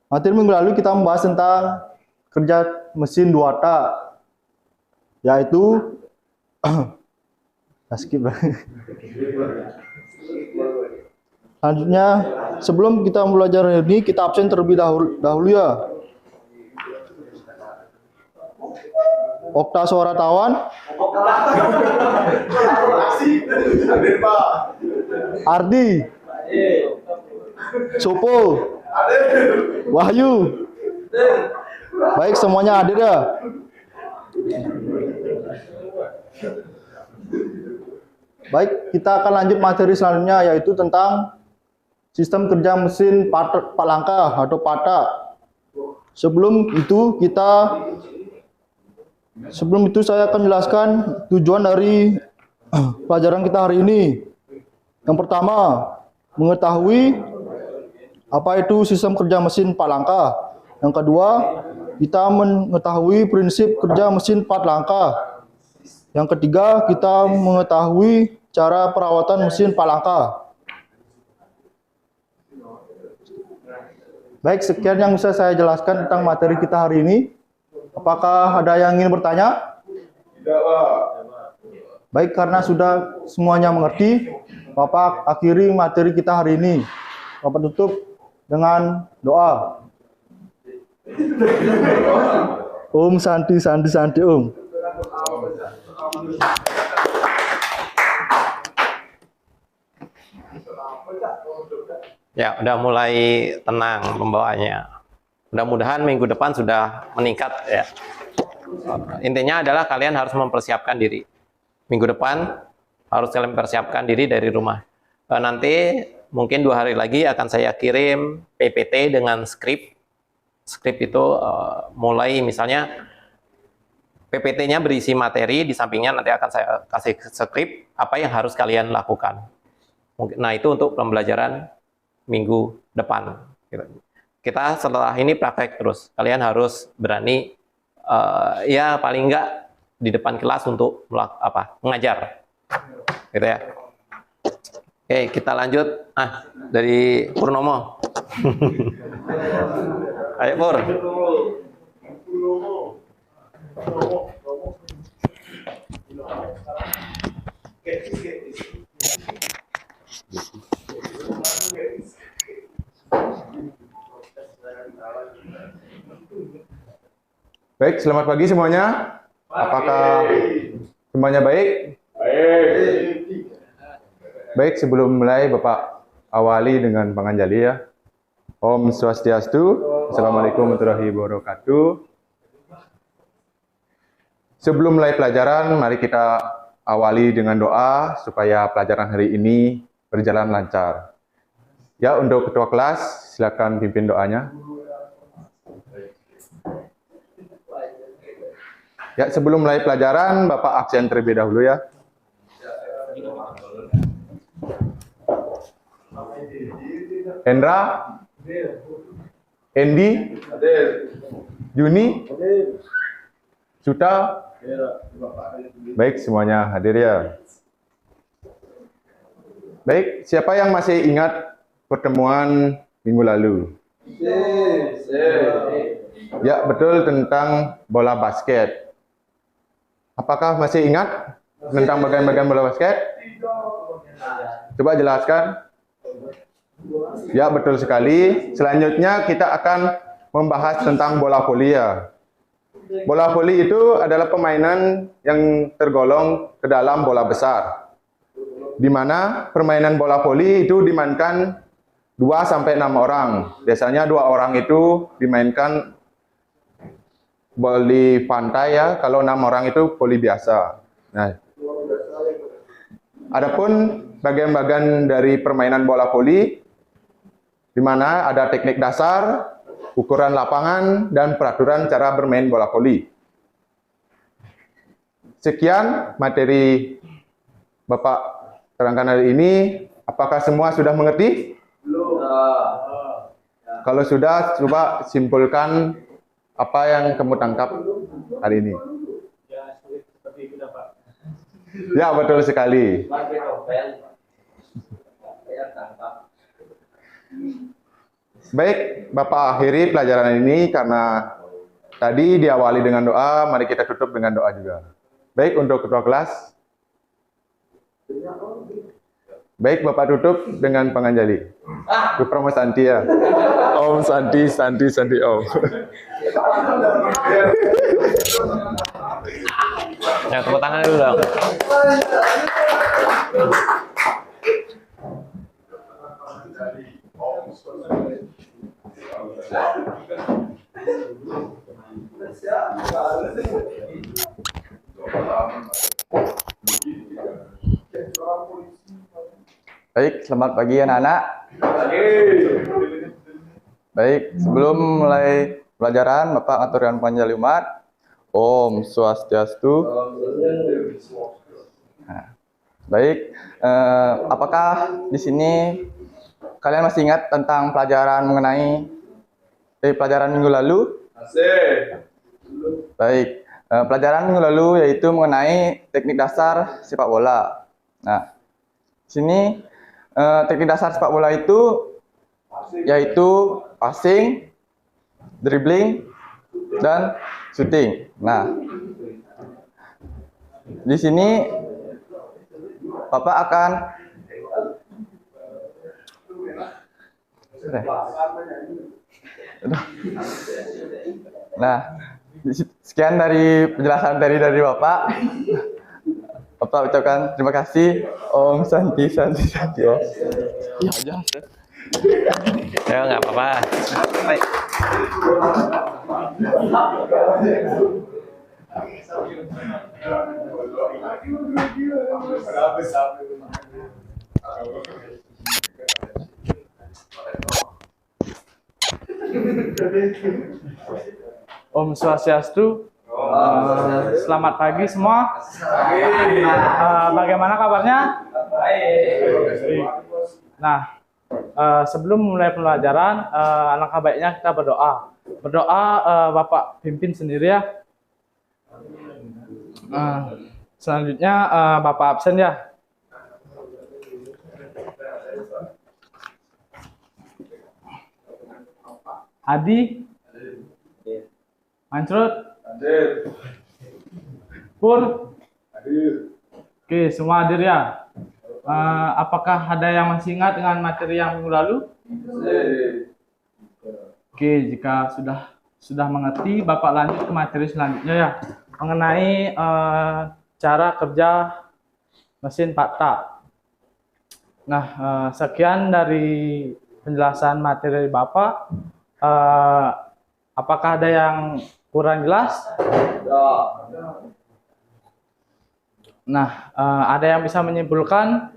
Materi minggu lalu kita membahas tentang kerja mesin 2 tak, yaitu skip. Selanjutnya, sebelum kita belajar ini, kita absen terlebih dahulu ya. Okta Suara Tawan, Ardi, Sopo, Wahyu. Baik, semuanya hadir ya. Baik, kita akan lanjut materi selanjutnya, yaitu tentang sistem kerja mesin Pak langkah atau PATA. Sebelum itu saya akan jelaskan tujuan dari pelajaran kita hari ini. Yang pertama, mengetahui apa itu sistem kerja mesin Pak langkah. Yang kedua, kita mengetahui prinsip kerja mesin Pak langkah. Yang ketiga, kita mengetahui cara perawatan mesin Pak langkah. Baik, sekian yang bisa saya jelaskan tentang materi kita hari ini. Apakah ada yang ingin bertanya? Tidak, Pak. Baik, karena sudah semuanya mengerti, Bapak akhiri materi kita hari ini. Bapak tutup dengan doa. Om Santi Santi Santi Om. Ya, udah mulai tenang pembawaannya. Mudah-mudahan minggu depan sudah meningkat ya. Intinya adalah kalian harus mempersiapkan diri. Minggu depan harus kalian persiapkan diri dari rumah. Nanti mungkin 2 hari lagi akan saya kirim PPT dengan skrip. Skrip itu mulai misalnya PPT-nya berisi materi, di sampingnya nanti akan saya kasih skrip apa yang harus kalian lakukan. Nah, itu untuk pembelajaran minggu depan. Kita setelah ini praktek terus. Kalian harus berani, ya paling enggak di depan kelas untuk mengajar, gitu ya. Oke, kita lanjut. Dari Purnomo. Ayo Pur. Baik, selamat pagi semuanya. Apakah semuanya baik? Baik, sebelum mulai Bapak awali dengan panganjali ya. Om Swastiastu. Assalamualaikum warahmatullahi wabarakatuh. Sebelum mulai pelajaran, mari kita awali dengan doa supaya pelajaran hari ini berjalan lancar. Ya, untuk ketua kelas, silakan pimpin doanya. Ya, sebelum mulai pelajaran, Bapak absen terlebih dahulu ya. Hendra, Endi, Juni, Suta, baik semuanya hadir ya. Baik, siapa yang masih ingat pertemuan minggu lalu? Ya, betul, tentang bola basket. Apakah masih ingat tentang bagian-bagian bola basket? Coba jelaskan. Ya, betul sekali. Selanjutnya kita akan membahas tentang bola voli ya. Bola voli itu adalah permainan yang tergolong ke dalam bola besar. Di mana permainan bola voli itu dimainkan 2 sampai 6 orang. Biasanya 2 orang itu dimainkan voli pantai ya, kalau 6 orang itu voli biasa. Nah, adapun bagian-bagian dari permainan bola voli, di mana ada teknik dasar, ukuran lapangan, dan peraturan cara bermain bola voli. Sekian materi Bapak terangkan hari ini. Apakah semua sudah mengerti? Belum. Kalau sudah, coba simpulkan apa yang kamu tangkap hari ini. Ya, betul sekali. Baik, Bapak akhiri pelajaran ini karena tadi diawali dengan doa, mari kita tutup dengan doa juga. Baik, untuk ketua kelas. Baik, Bapak tutup dengan panganjali. Wiprama Santi ya. Om Santi, Santi, Santi Om. Ya, tepuk tangan dulu dong. Baik, selamat pagi anak-anak. Baik, sebelum mulai pelajaran, Bapak aturkan panjali umat. Om Swastiastu. Nah, baik, apakah di sini kalian masih ingat tentang pelajaran mengenai pelajaran minggu lalu? Baik, pelajaran minggu lalu yaitu mengenai teknik dasar sepak bola. Nah, sini teknik dasar sepak bola itu yaitu passing, dribbling, dan shooting. Nah, di sini Bapak akan sekian dari penjelasan dari Bapak. Bapak ucapkan terima kasih. Om Santi, Santi, Santi. Om. Ya, jangan. Ya, nggak apa-apa. Baik. Om Swastiastu. Selamat pagi semua. Bagaimana kabarnya? Nah, sebelum mulai pelajaran, alangkah baiknya kita berdoa. Berdoa, Bapak pimpin sendiri ya. Selanjutnya Bapak absen ya. Adi, Mansur, Pur. Oke, semua hadir ya. Apakah ada yang masih ingat dengan materi yang minggu lalu? Oke, jika sudah mengerti, Bapak lanjut ke materi selanjutnya ya, mengenai cara kerja mesin Pak-Tak. Nah, sekian dari penjelasan materi Bapak. Apakah ada yang kurang jelas? Nah, ada yang bisa menyimpulkan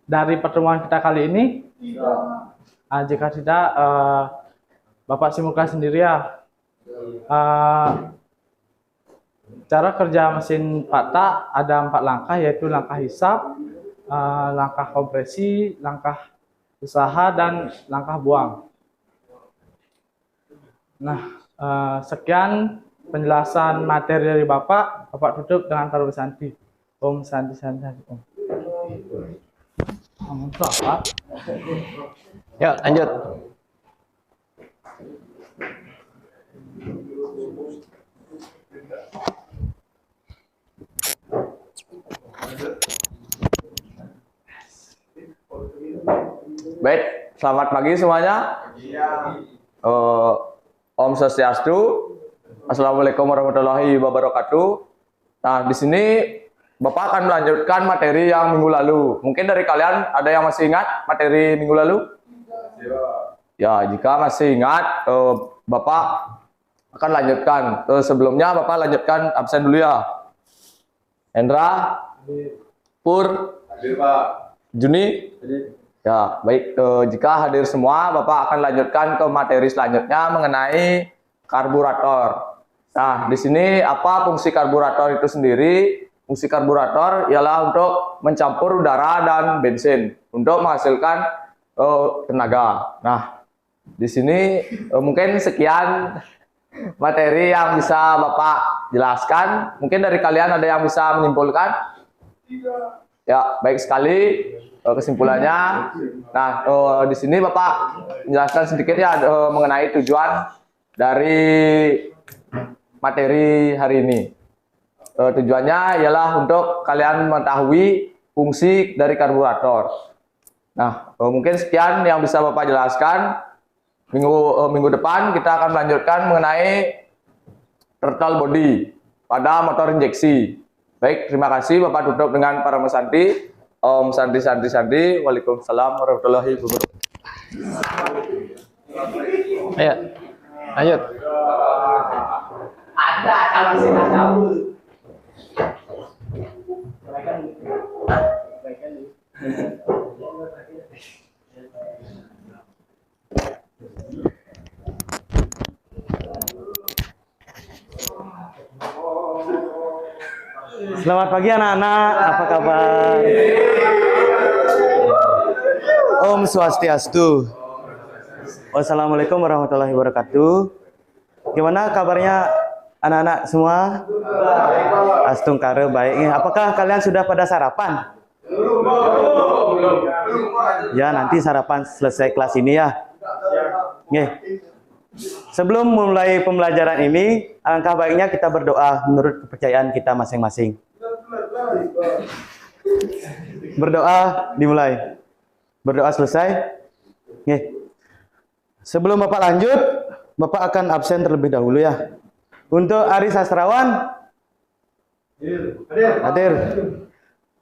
dari pertemuan kita kali ini? Jika tidak, Bapak simpulkan sendiri ya. Cara kerja mesin Pak-Tak ada 4 langkah, yaitu langkah hisap, langkah kompresi, langkah usaha, dan langkah buang. Nah, sekian penjelasan materi dari Bapak. Bapak tutup dengan taruh santi. Om santi santi santi. Om. Om itu apa? Ya, lanjut. Baik, selamat pagi semuanya. Om Swastiastu. Assalamualaikum warahmatullahi wabarakatuh. Nah, di sini Bapak akan melanjutkan materi yang minggu lalu. Mungkin dari kalian ada yang masih ingat materi minggu lalu? Ya, jika masih ingat, Bapak akan lanjutkan. Sebelumnya Bapak lanjutkan absen dulu ya. Hendra, Pur, Hadir, Pak. Juni. Ya, baik. Jika hadir semua, Bapak akan lanjutkan ke materi selanjutnya mengenai karburator. Nah, di sini apa fungsi karburator itu sendiri? Fungsi karburator ialah untuk mencampur udara dan bensin untuk menghasilkan tenaga. Nah, di sini mungkin sekian materi yang bisa Bapak jelaskan. Mungkin dari kalian ada yang bisa menyimpulkan? Ya, baik sekali. Kesimpulannya, nah di sini Bapak menjelaskan sedikit ya mengenai tujuan dari materi hari ini. Tujuannya ialah untuk kalian mengetahui fungsi dari karburator. Nah, mungkin sekian yang bisa Bapak jelaskan. Minggu depan kita akan melanjutkan mengenai throttle body pada motor injeksi. Baik, terima kasih. Bapak tutup dengan para mesanti. Om Santi Santi Santi. Waalaikumsalam warahmatullahi wabarakatuh. Ayo, lanjut. Ada kalau sih tahu. Selamat pagi anak-anak, apa kabar? Om Swastiastu. Wassalamualaikum warahmatullahi wabarakatuh. Gimana kabarnya anak-anak semua? Astungkare baik. Apakah kalian sudah pada sarapan? Ya, nanti sarapan selesai kelas ini ya. Sebelum memulai pembelajaran ini, alangkah baiknya kita berdoa menurut kepercayaan kita masing-masing. Berdoa dimulai. Berdoa selesai. Sebelum Bapak lanjut, Bapak akan absen terlebih dahulu ya. Untuk Ari Sastrawan, hadir.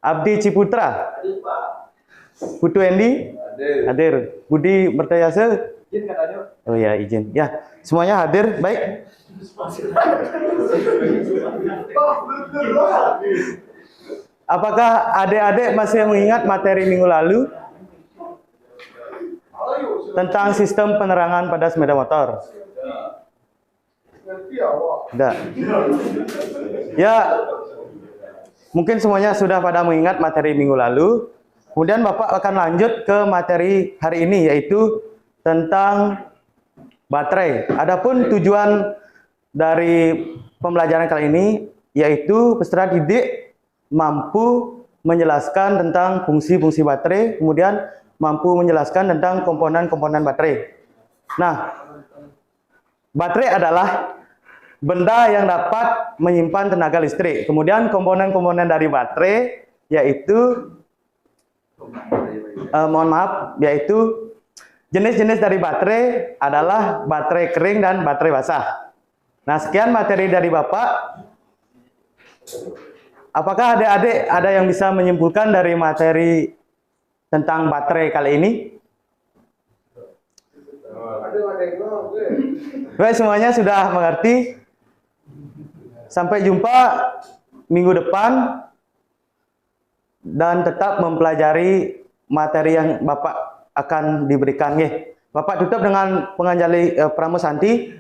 Abdi Ciputra, Putu Endi, hadir. Budi Mertayase, oh ya izin. Ya, semuanya hadir. Baik. Apakah adik-adik masih mengingat materi minggu lalu tentang sistem penerangan pada sepeda motor? Tidak. Ya, mungkin semuanya sudah pada mengingat materi minggu lalu. Kemudian Bapak akan lanjut ke materi hari ini, yaitu tentang baterai. Adapun tujuan dari pembelajaran kali ini, yaitu peserta didik mampu menjelaskan tentang fungsi-fungsi baterai, kemudian mampu menjelaskan tentang komponen-komponen baterai. Nah, baterai adalah benda yang dapat menyimpan tenaga listrik. Kemudian komponen-komponen dari baterai yaitu yaitu jenis-jenis dari baterai adalah baterai kering dan baterai basah. Nah, sekian materi dari Bapak. Apakah adik-adik ada yang bisa menyimpulkan dari materi tentang baterai kali ini? Baik, semuanya sudah mengerti. Sampai jumpa minggu depan dan tetap mempelajari materi yang Bapak akan diberikan. Bapak tutup dengan penganjali Pramu Santi.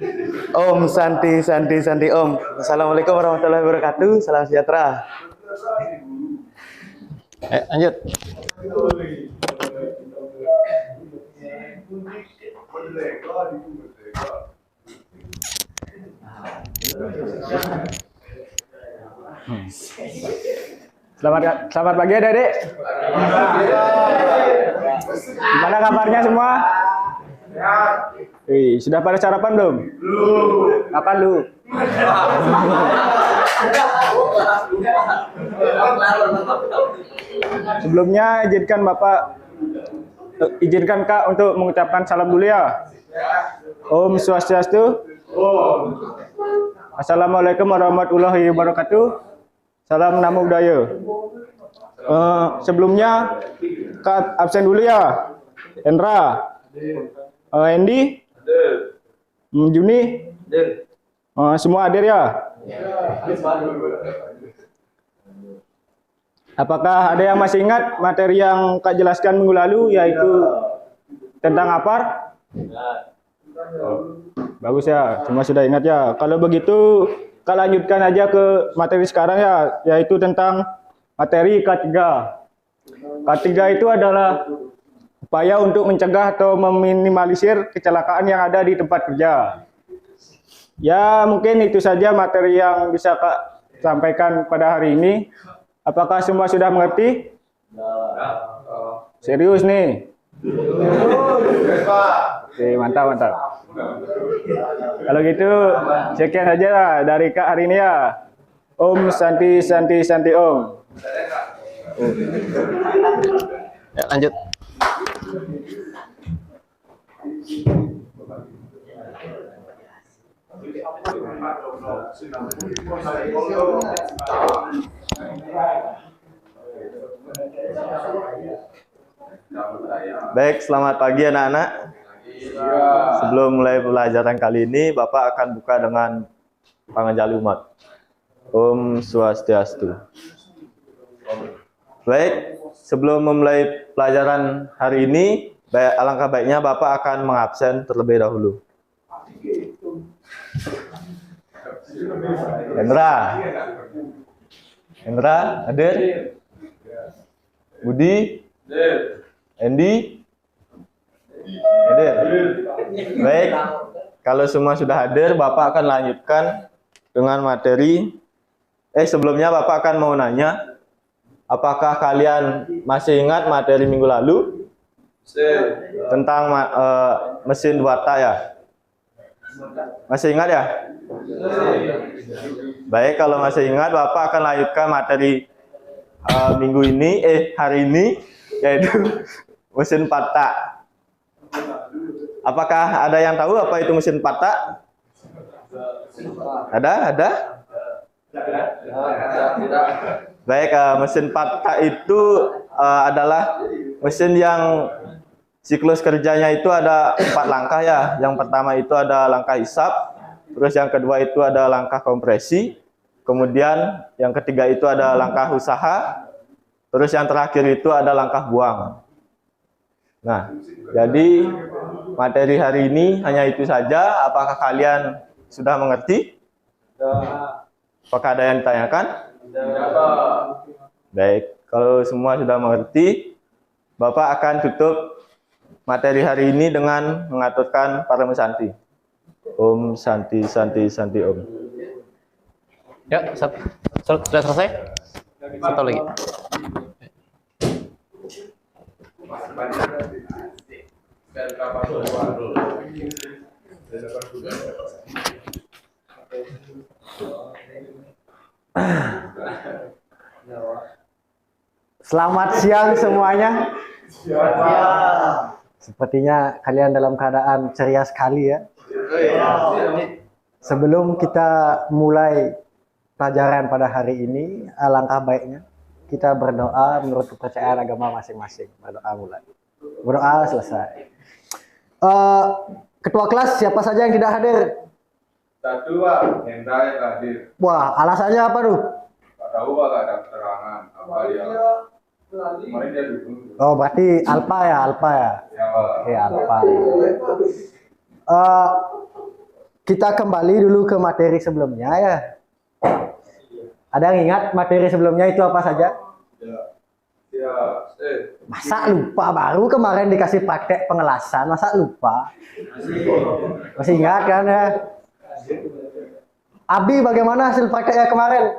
Om Santi Santi Santi Om. Assalamualaikum warahmatullahi wabarakatuh. Salam sejahtera. Lanjut. Selamat pagi adik-adik. Gimana kabarnya semua? Sudah pada sarapan belum? Belum. Kapan lu? Sebelumnya izinkan Kak untuk mengucapkan salam dulu ya. Om Swastiastu. Assalamualaikum warahmatullahi wabarakatuh. Salam Namo Buddhaya. Sebelumnya Kak absen dulu ya. Hendra. Andy. Juni. Semua hadir ya. Apakah ada yang masih ingat materi yang Kak jelaskan minggu lalu, yaitu tentang APAR? Bagus ya, semua sudah ingat ya. Kalau begitu, Kak lanjutkan aja ke materi sekarang ya, yaitu tentang materi K3. K3 itu adalah upaya untuk mencegah atau meminimalisir kecelakaan yang ada di tempat kerja. Ya, mungkin itu saja materi yang bisa Kak sampaikan pada hari ini. Apakah semua sudah mengerti? Serius nih? Oke, mantap. Kalau gitu, sekian saja lah dari Kak hari ini ya. Om Santi Santi Santi Om. Ya, lanjut. Baik, selamat pagi anak-anak. Sebelum mulai pelajaran kali ini, Bapak akan buka dengan panganjali umat. Om Swastiastu. Baik, sebelum memulai pelajaran hari ini, alangkah baiknya Bapak akan mengabsen terlebih dahulu. Hendra, hadir? Budi? Andy? Hadir? Baik, kalau semua sudah hadir, Bapak akan lanjutkan dengan materi. Sebelumnya Bapak akan mau nanya, apakah kalian masih ingat materi minggu lalu? Tentang mesin Dewata ya? Masih ingat ya? Baik, kalau masih ingat, Bapak akan lanjutkan materi hari ini, yaitu mesin patak. Apakah ada yang tahu apa itu mesin patak? Ada? Baik, mesin patak itu adalah mesin yang siklus kerjanya itu ada 4 langkah ya. Yang pertama itu ada langkah hisap. Terus yang kedua itu ada langkah kompresi, kemudian yang ketiga itu ada langkah usaha, terus yang terakhir itu ada langkah buang. Nah, jadi materi hari ini hanya itu saja. Apakah kalian sudah mengerti? Apakah ada yang ditanyakan? Baik, kalau semua sudah mengerti, Bapak akan tutup materi hari ini dengan mengaturkan Paramu Santi. Om Santi Santi Santi Om. Ya, sudah selesai? Satu lagi. Selamat siang semuanya. Sepertinya kalian dalam keadaan ceria sekali ya. Sebelum kita mulai pelajaran pada hari ini, alangkah baiknya kita berdoa menurut kepercayaan agama masing-masing. Berdoa mulai. Berdoa selesai. Ketua kelas siapa saja yang tidak hadir? Satu Pak, Hendra yang hadir. Wah, alasannya apa tuh? Gak tahu Pak, gak ada keterangan. Apa dia? Kemarin dia dulu. Oh, berarti Alpa ya, Alpa ya. Ya Pak. Oke, Alpa. Kita kembali dulu ke materi sebelumnya ya. Ada yang ingat materi sebelumnya itu apa saja? Ya. Masa lupa, baru kemarin dikasih praktek pengelasan, masa lupa? Masih ingat kan ya? Abi, bagaimana hasil prakteknya kemarin?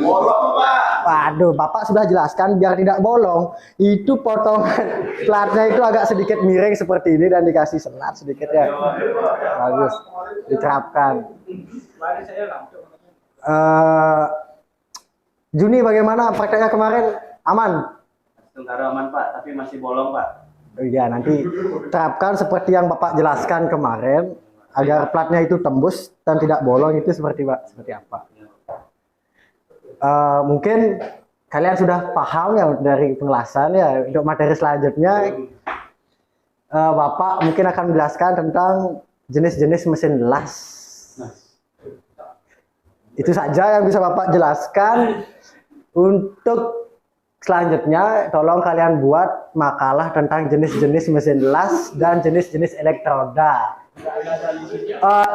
Bolong Pak. Waduh, Bapak sudah jelaskan biar tidak bolong. Itu potongan platnya itu agak sedikit miring seperti ini dan dikasih senat sedikit ya. Bagus, diterapkan. Juni, bagaimana prakteknya kemarin? Aman? Sementara aman Pak, tapi masih bolong Pak. Iya, nanti terapkan seperti yang Bapak jelaskan kemarin agar platnya itu tembus dan tidak bolong. Itu seperti apa? Mungkin kalian sudah paham ya dari pengelasan ya. Untuk materi selanjutnya Bapak mungkin akan menjelaskan tentang jenis-jenis mesin las. Itu saja yang bisa Bapak jelaskan. Untuk selanjutnya, tolong kalian buat makalah tentang jenis-jenis mesin las dan jenis-jenis elektroda.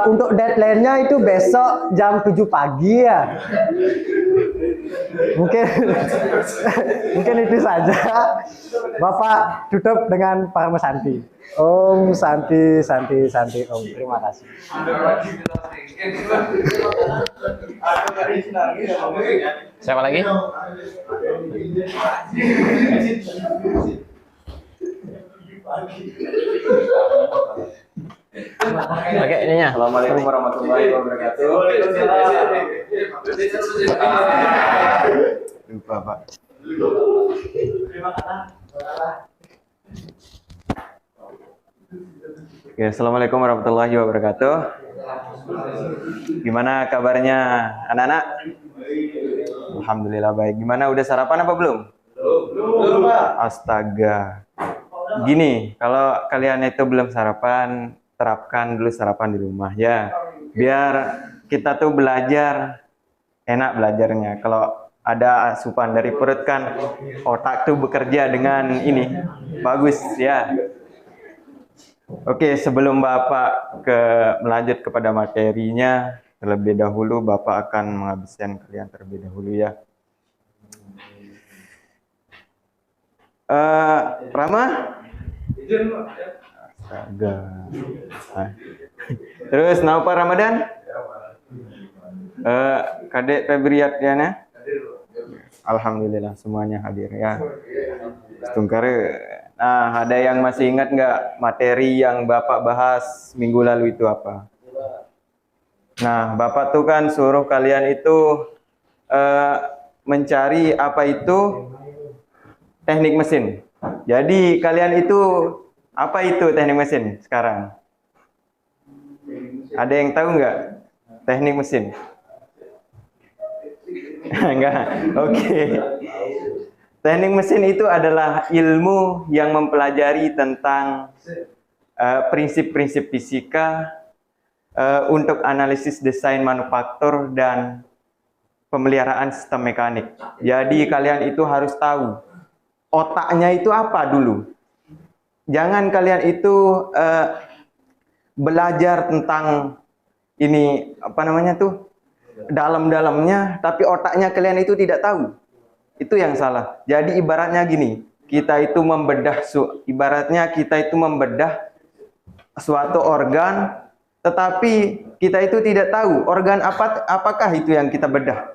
Untuk deadline-nya itu besok jam 7 pagi ya. Mungkin itu saja. Bapak tutup dengan Parama Santi. Om Santi Santi Santi Om. Terima kasih. Siapa lagi? Oke, ininya. Assalamualaikum warahmatullahi wabarakatuh. Lupa Pak. Oke, assalamualaikum warahmatullahi wabarakatuh. Gimana kabarnya anak-anak? Alhamdulillah baik. Gimana, udah sarapan apa belum? Belum Pak. Astaga. Gini, kalau kalian itu belum sarapan, terapkan dulu sarapan di rumah ya. Biar kita tuh belajar enak belajarnya. Kalau ada asupan dari perut kan otak tuh bekerja dengan ini. Bagus ya. Oke, sebelum Bapak melanjut kepada materinya, terlebih dahulu Bapak akan menghabiskan kalian terlebih dahulu ya. Rama? Astaga. Terus Naupa Ramadan? Kadek Febriat Diana? Alhamdulillah semuanya hadir ya. Tungkare. Nah, ada yang masih ingat nggak materi yang Bapak bahas minggu lalu itu apa? Nah, Bapak tuh kan suruh kalian itu mencari apa itu teknik mesin. Jadi kalian itu apa itu teknik mesin sekarang? Ada yang tahu nggak teknik mesin? Enggak. Oke. Teknik mesin itu adalah ilmu yang mempelajari tentang prinsip-prinsip fisika untuk analisis desain manufaktur dan pemeliharaan sistem mekanik. Jadi kalian itu harus tahu otaknya itu apa dulu. Jangan kalian itu belajar tentang ini apa namanya tuh dalam-dalamnya, tapi otaknya kalian itu tidak tahu. Itu yang salah. Jadi ibaratnya gini, kita itu membedah suatu organ, tetapi kita itu tidak tahu organ apakah itu yang kita bedah.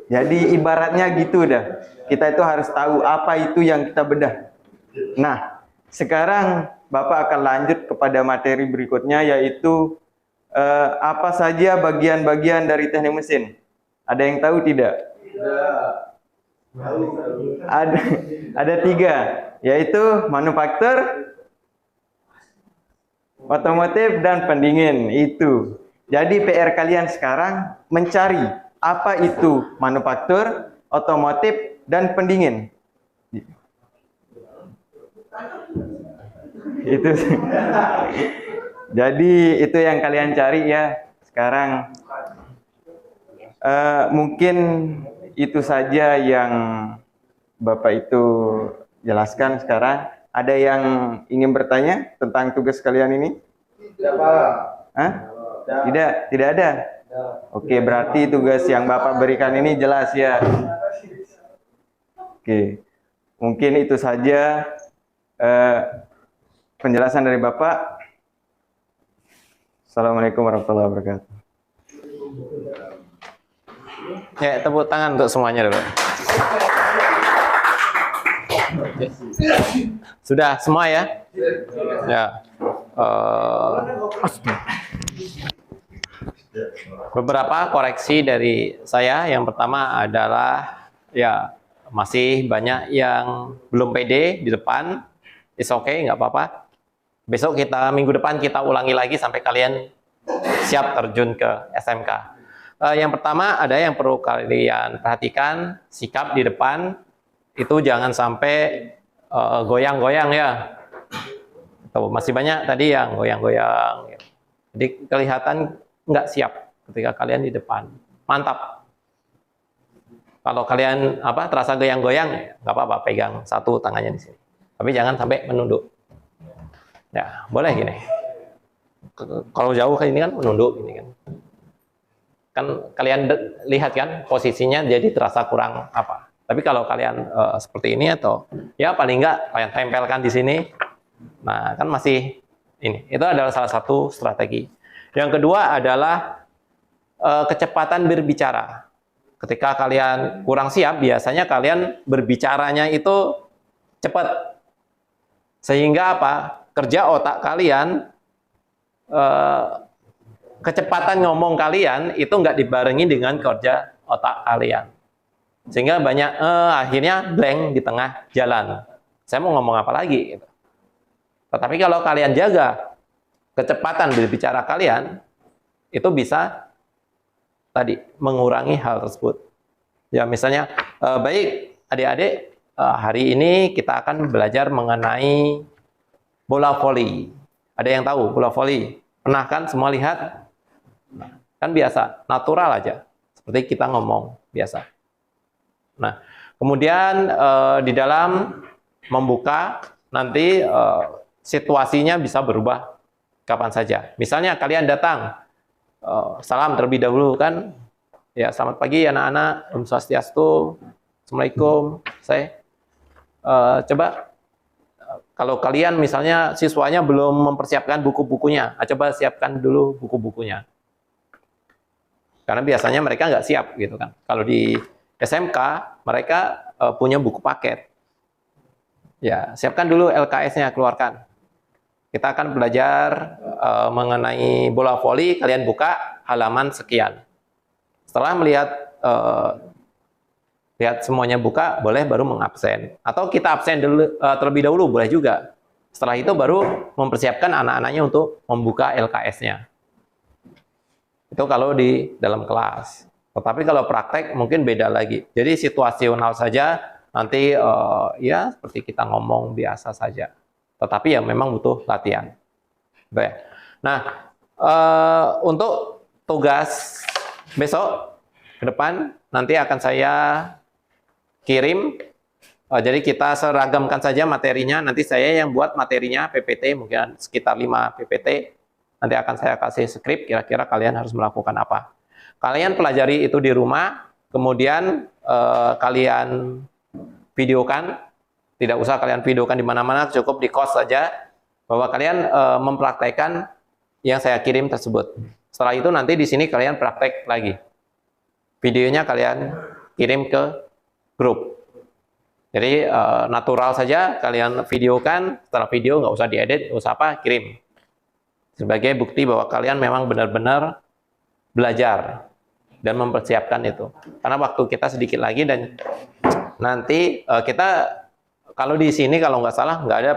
Jadi ibaratnya gitu dah. Kita itu harus tahu apa itu yang kita bedah. Nah, sekarang Bapak akan lanjut kepada materi berikutnya, yaitu apa saja bagian-bagian dari teknik mesin. Ada yang tahu tidak? Ada 3, yaitu manufaktur, otomotif, dan pendingin. Itu. Jadi PR kalian sekarang mencari apa itu manufaktur, otomotif, dan pendingin. Itu. Jadi itu yang kalian cari ya sekarang. Mungkin itu saja yang Bapak itu jelaskan sekarang. Ada yang ingin bertanya tentang tugas kalian ini? Tidak, Pak. Hah? Tidak ada. Oke, berarti tugas yang Bapak berikan ini jelas ya. Oke, mungkin itu saja penjelasan dari Bapak. Assalamualaikum warahmatullahi wabarakatuh. Ya, tepuk tangan untuk semuanya dulu. Sudah semua ya? Ya. Beberapa koreksi dari saya. Yang pertama adalah ya masih banyak yang belum pede di depan. It's okay, nggak apa-apa. Besok minggu depan kita ulangi lagi sampai kalian siap terjun ke SMK. Yang pertama ada yang perlu kalian perhatikan, sikap di depan itu jangan sampai goyang-goyang ya. Tuh, masih banyak tadi yang goyang-goyang. Jadi kelihatan nggak siap ketika kalian di depan. Mantap. Kalau kalian terasa goyang-goyang, nggak apa-apa, pegang satu tangannya di sini. Tapi jangan sampai menunduk. Ya, boleh gini. Kalau jauh kayak ini kan menunduk gini kan. Kan kalian lihat kan posisinya jadi terasa kurang apa. Tapi kalau kalian seperti ini atau ya paling nggak kalian tempelkan di sini. Nah, kan masih ini. Itu adalah salah satu strategi. Yang kedua adalah kecepatan berbicara. Ketika kalian kurang siap, biasanya kalian berbicaranya itu cepat. Sehingga apa? Kerja otak kalian kecepatan ngomong kalian itu nggak dibarengi dengan kerja otak kalian. Sehingga banyak akhirnya blank di tengah jalan. Saya mau ngomong apa lagi? Gitu. Tetapi kalau kalian jaga kecepatan berbicara kalian, itu bisa tadi mengurangi hal tersebut. Ya misalnya, baik adik-adik, hari ini kita akan belajar mengenai bola voli. Ada yang tahu bola voli? Pernah kan semua lihat? Kan biasa, natural aja. Seperti kita ngomong biasa. Nah, kemudian di dalam membuka nanti situasinya bisa berubah kapan saja. Misalnya kalian datang, salam terlebih dahulu kan, ya selamat pagi anak-anak, Om Swastiastu, Assalamualaikum. Saya coba kalau kalian misalnya siswanya belum mempersiapkan buku-bukunya, coba siapkan dulu buku-bukunya. Karena biasanya mereka nggak siap gitu kan. Kalau di SMK mereka punya buku paket. Ya, siapkan dulu LKS-nya, keluarkan. Kita akan belajar mengenai bola voli, kalian buka halaman sekian. Setelah melihat lihat semuanya buka, boleh baru mengabsen. Atau kita absen dulu, terlebih dahulu, boleh juga. Setelah itu baru mempersiapkan anak-anaknya untuk membuka LKS-nya. Itu kalau di dalam kelas. Tetapi kalau praktek mungkin beda lagi. Jadi situasional saja, nanti ya seperti kita ngomong biasa saja. Tetapi ya memang butuh latihan. Baik. Nah, untuk tugas besok ke depan, nanti akan saya kirim. Jadi kita seragamkan saja materinya. Nanti saya yang buat materinya, PPT, mungkin sekitar 5 PPT. Nanti akan saya kasih skrip, kira-kira kalian harus melakukan apa. Kalian pelajari itu di rumah, kemudian kalian videokan. Tidak usah kalian videokan di mana-mana, cukup di kos saja, bahwa kalian mempraktekkan yang saya kirim tersebut. Setelah itu nanti di sini kalian praktek lagi. Videonya kalian kirim ke grup. Jadi natural saja kalian videokan, setelah video nggak usah diedit, nggak usah apa, kirim. Sebagai bukti bahwa kalian memang benar-benar belajar dan mempersiapkan itu. Karena waktu kita sedikit lagi dan nanti kita kalau di sini kalau nggak salah nggak ada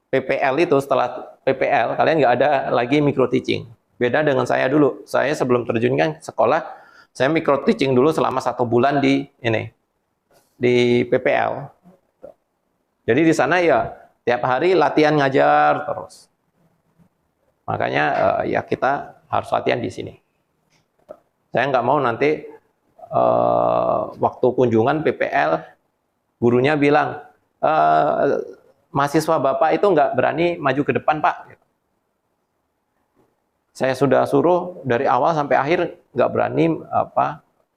PPL itu, setelah PPL kalian nggak ada lagi micro teaching. Beda dengan saya dulu. Saya sebelum terjun kan sekolah, saya micro teaching dulu selama 1 bulan di PPL. Jadi di sana ya tiap hari latihan ngajar terus. Makanya ya kita harus latihan di sini. Saya nggak mau nanti waktu kunjungan PPL gurunya bilang mahasiswa Bapak itu nggak berani maju ke depan, Pak. Saya sudah suruh dari awal sampai akhir nggak berani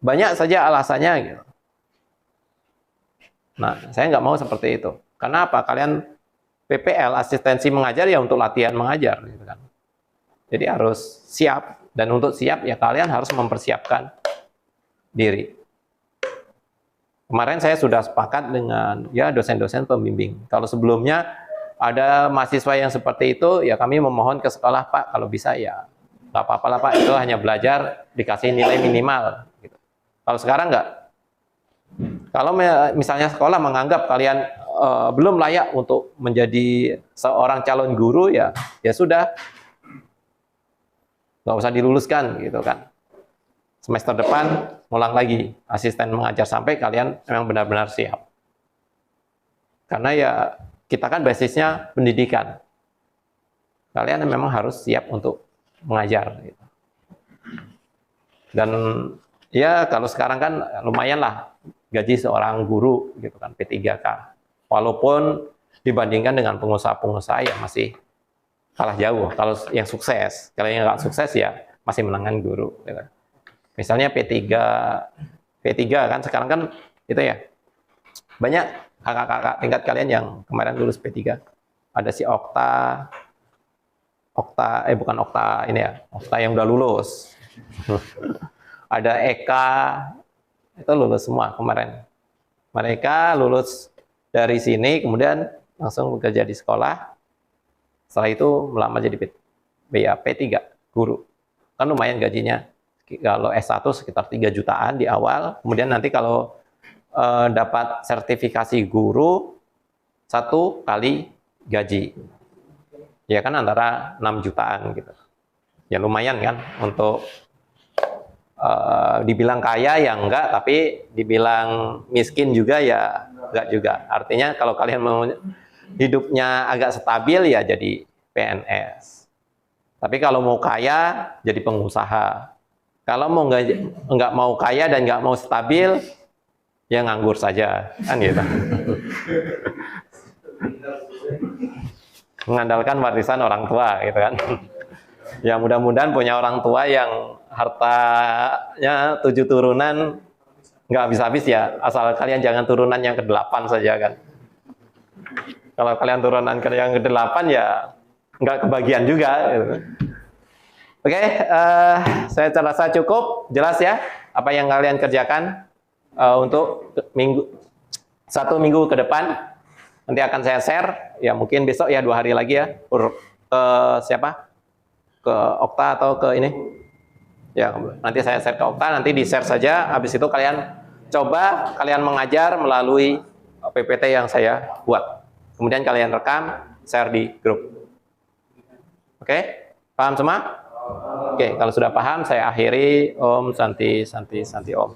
banyak saja alasannya gitu. Nah, saya nggak mau seperti itu. Karena apa? Kalian PPL asistensi mengajar ya untuk latihan mengajar gitu kan. Jadi harus siap, dan untuk siap ya kalian harus mempersiapkan diri. Kemarin saya sudah sepakat dengan ya dosen-dosen pembimbing. Kalau sebelumnya ada mahasiswa yang seperti itu, ya kami memohon ke sekolah, Pak, kalau bisa ya nggak apa-apa lah Pak, itu hanya belajar, dikasih nilai minimal. Gitu. Kalau sekarang nggak. Kalau misalnya sekolah menganggap kalian belum layak untuk menjadi seorang calon guru, ya sudah, nggak usah diluluskan gitu kan. Semester depan ngulang lagi asisten mengajar sampai kalian memang benar-benar siap. Karena ya kita kan basisnya pendidikan. Kalian memang harus siap untuk mengajar. Gitu. Dan ya kalau sekarang kan lumayan lah gaji seorang guru gitu kan, P3K. Walaupun dibandingkan dengan pengusaha-pengusaha ya masih kalah jauh. Kalau yang sukses, kalau yang nggak sukses ya masih menangan guru. Gitu. Misalnya P3 kan sekarang kan itu ya banyak kakak-kakak tingkat kalian yang kemarin lulus P3. Ada si Okta bukan Okta ini ya, Okta yang udah lulus. Ada Eka, itu lulus semua kemarin. Mereka lulus dari sini, kemudian langsung bekerja di sekolah. Setelah itu melamar jadi P3, guru. Kan lumayan gajinya. Kalau S1 sekitar 3 jutaan di awal. Kemudian nanti kalau dapat sertifikasi guru, 1 kali gaji. Ya kan antara 6 jutaan gitu. Ya lumayan kan untuk dibilang kaya ya enggak, tapi dibilang miskin juga ya enggak juga. Artinya kalau kalian mau hidupnya agak stabil ya jadi PNS. Tapi kalau mau kaya jadi pengusaha. Kalau mau enggak mau kaya dan enggak mau stabil ya nganggur saja kan gitu. Mengandalkan warisan orang tua gitu kan. Ya mudah-mudahan punya orang tua yang hartanya 7 turunan nggak habis-habis ya, asal kalian jangan turunan yang ke-8 saja kan. Kalau kalian turunan yang ke-8 ya nggak kebagian juga gitu. Oke, saya rasa cukup jelas ya apa yang kalian kerjakan untuk 1 minggu ke depan. Nanti akan saya share ya, mungin besok ya 2 hari lagi ya ke siapa, ke Okta atau ke ini ya, nanti saya share ke Okta, nanti di share saja. Habis itu kalian coba kalian mengajar melalui PPT yang saya buat, kemudian kalian rekam, share di grup. Oke, paham semua? Oke, kalau sudah paham saya akhiri. Om Santi Santi Santi Om.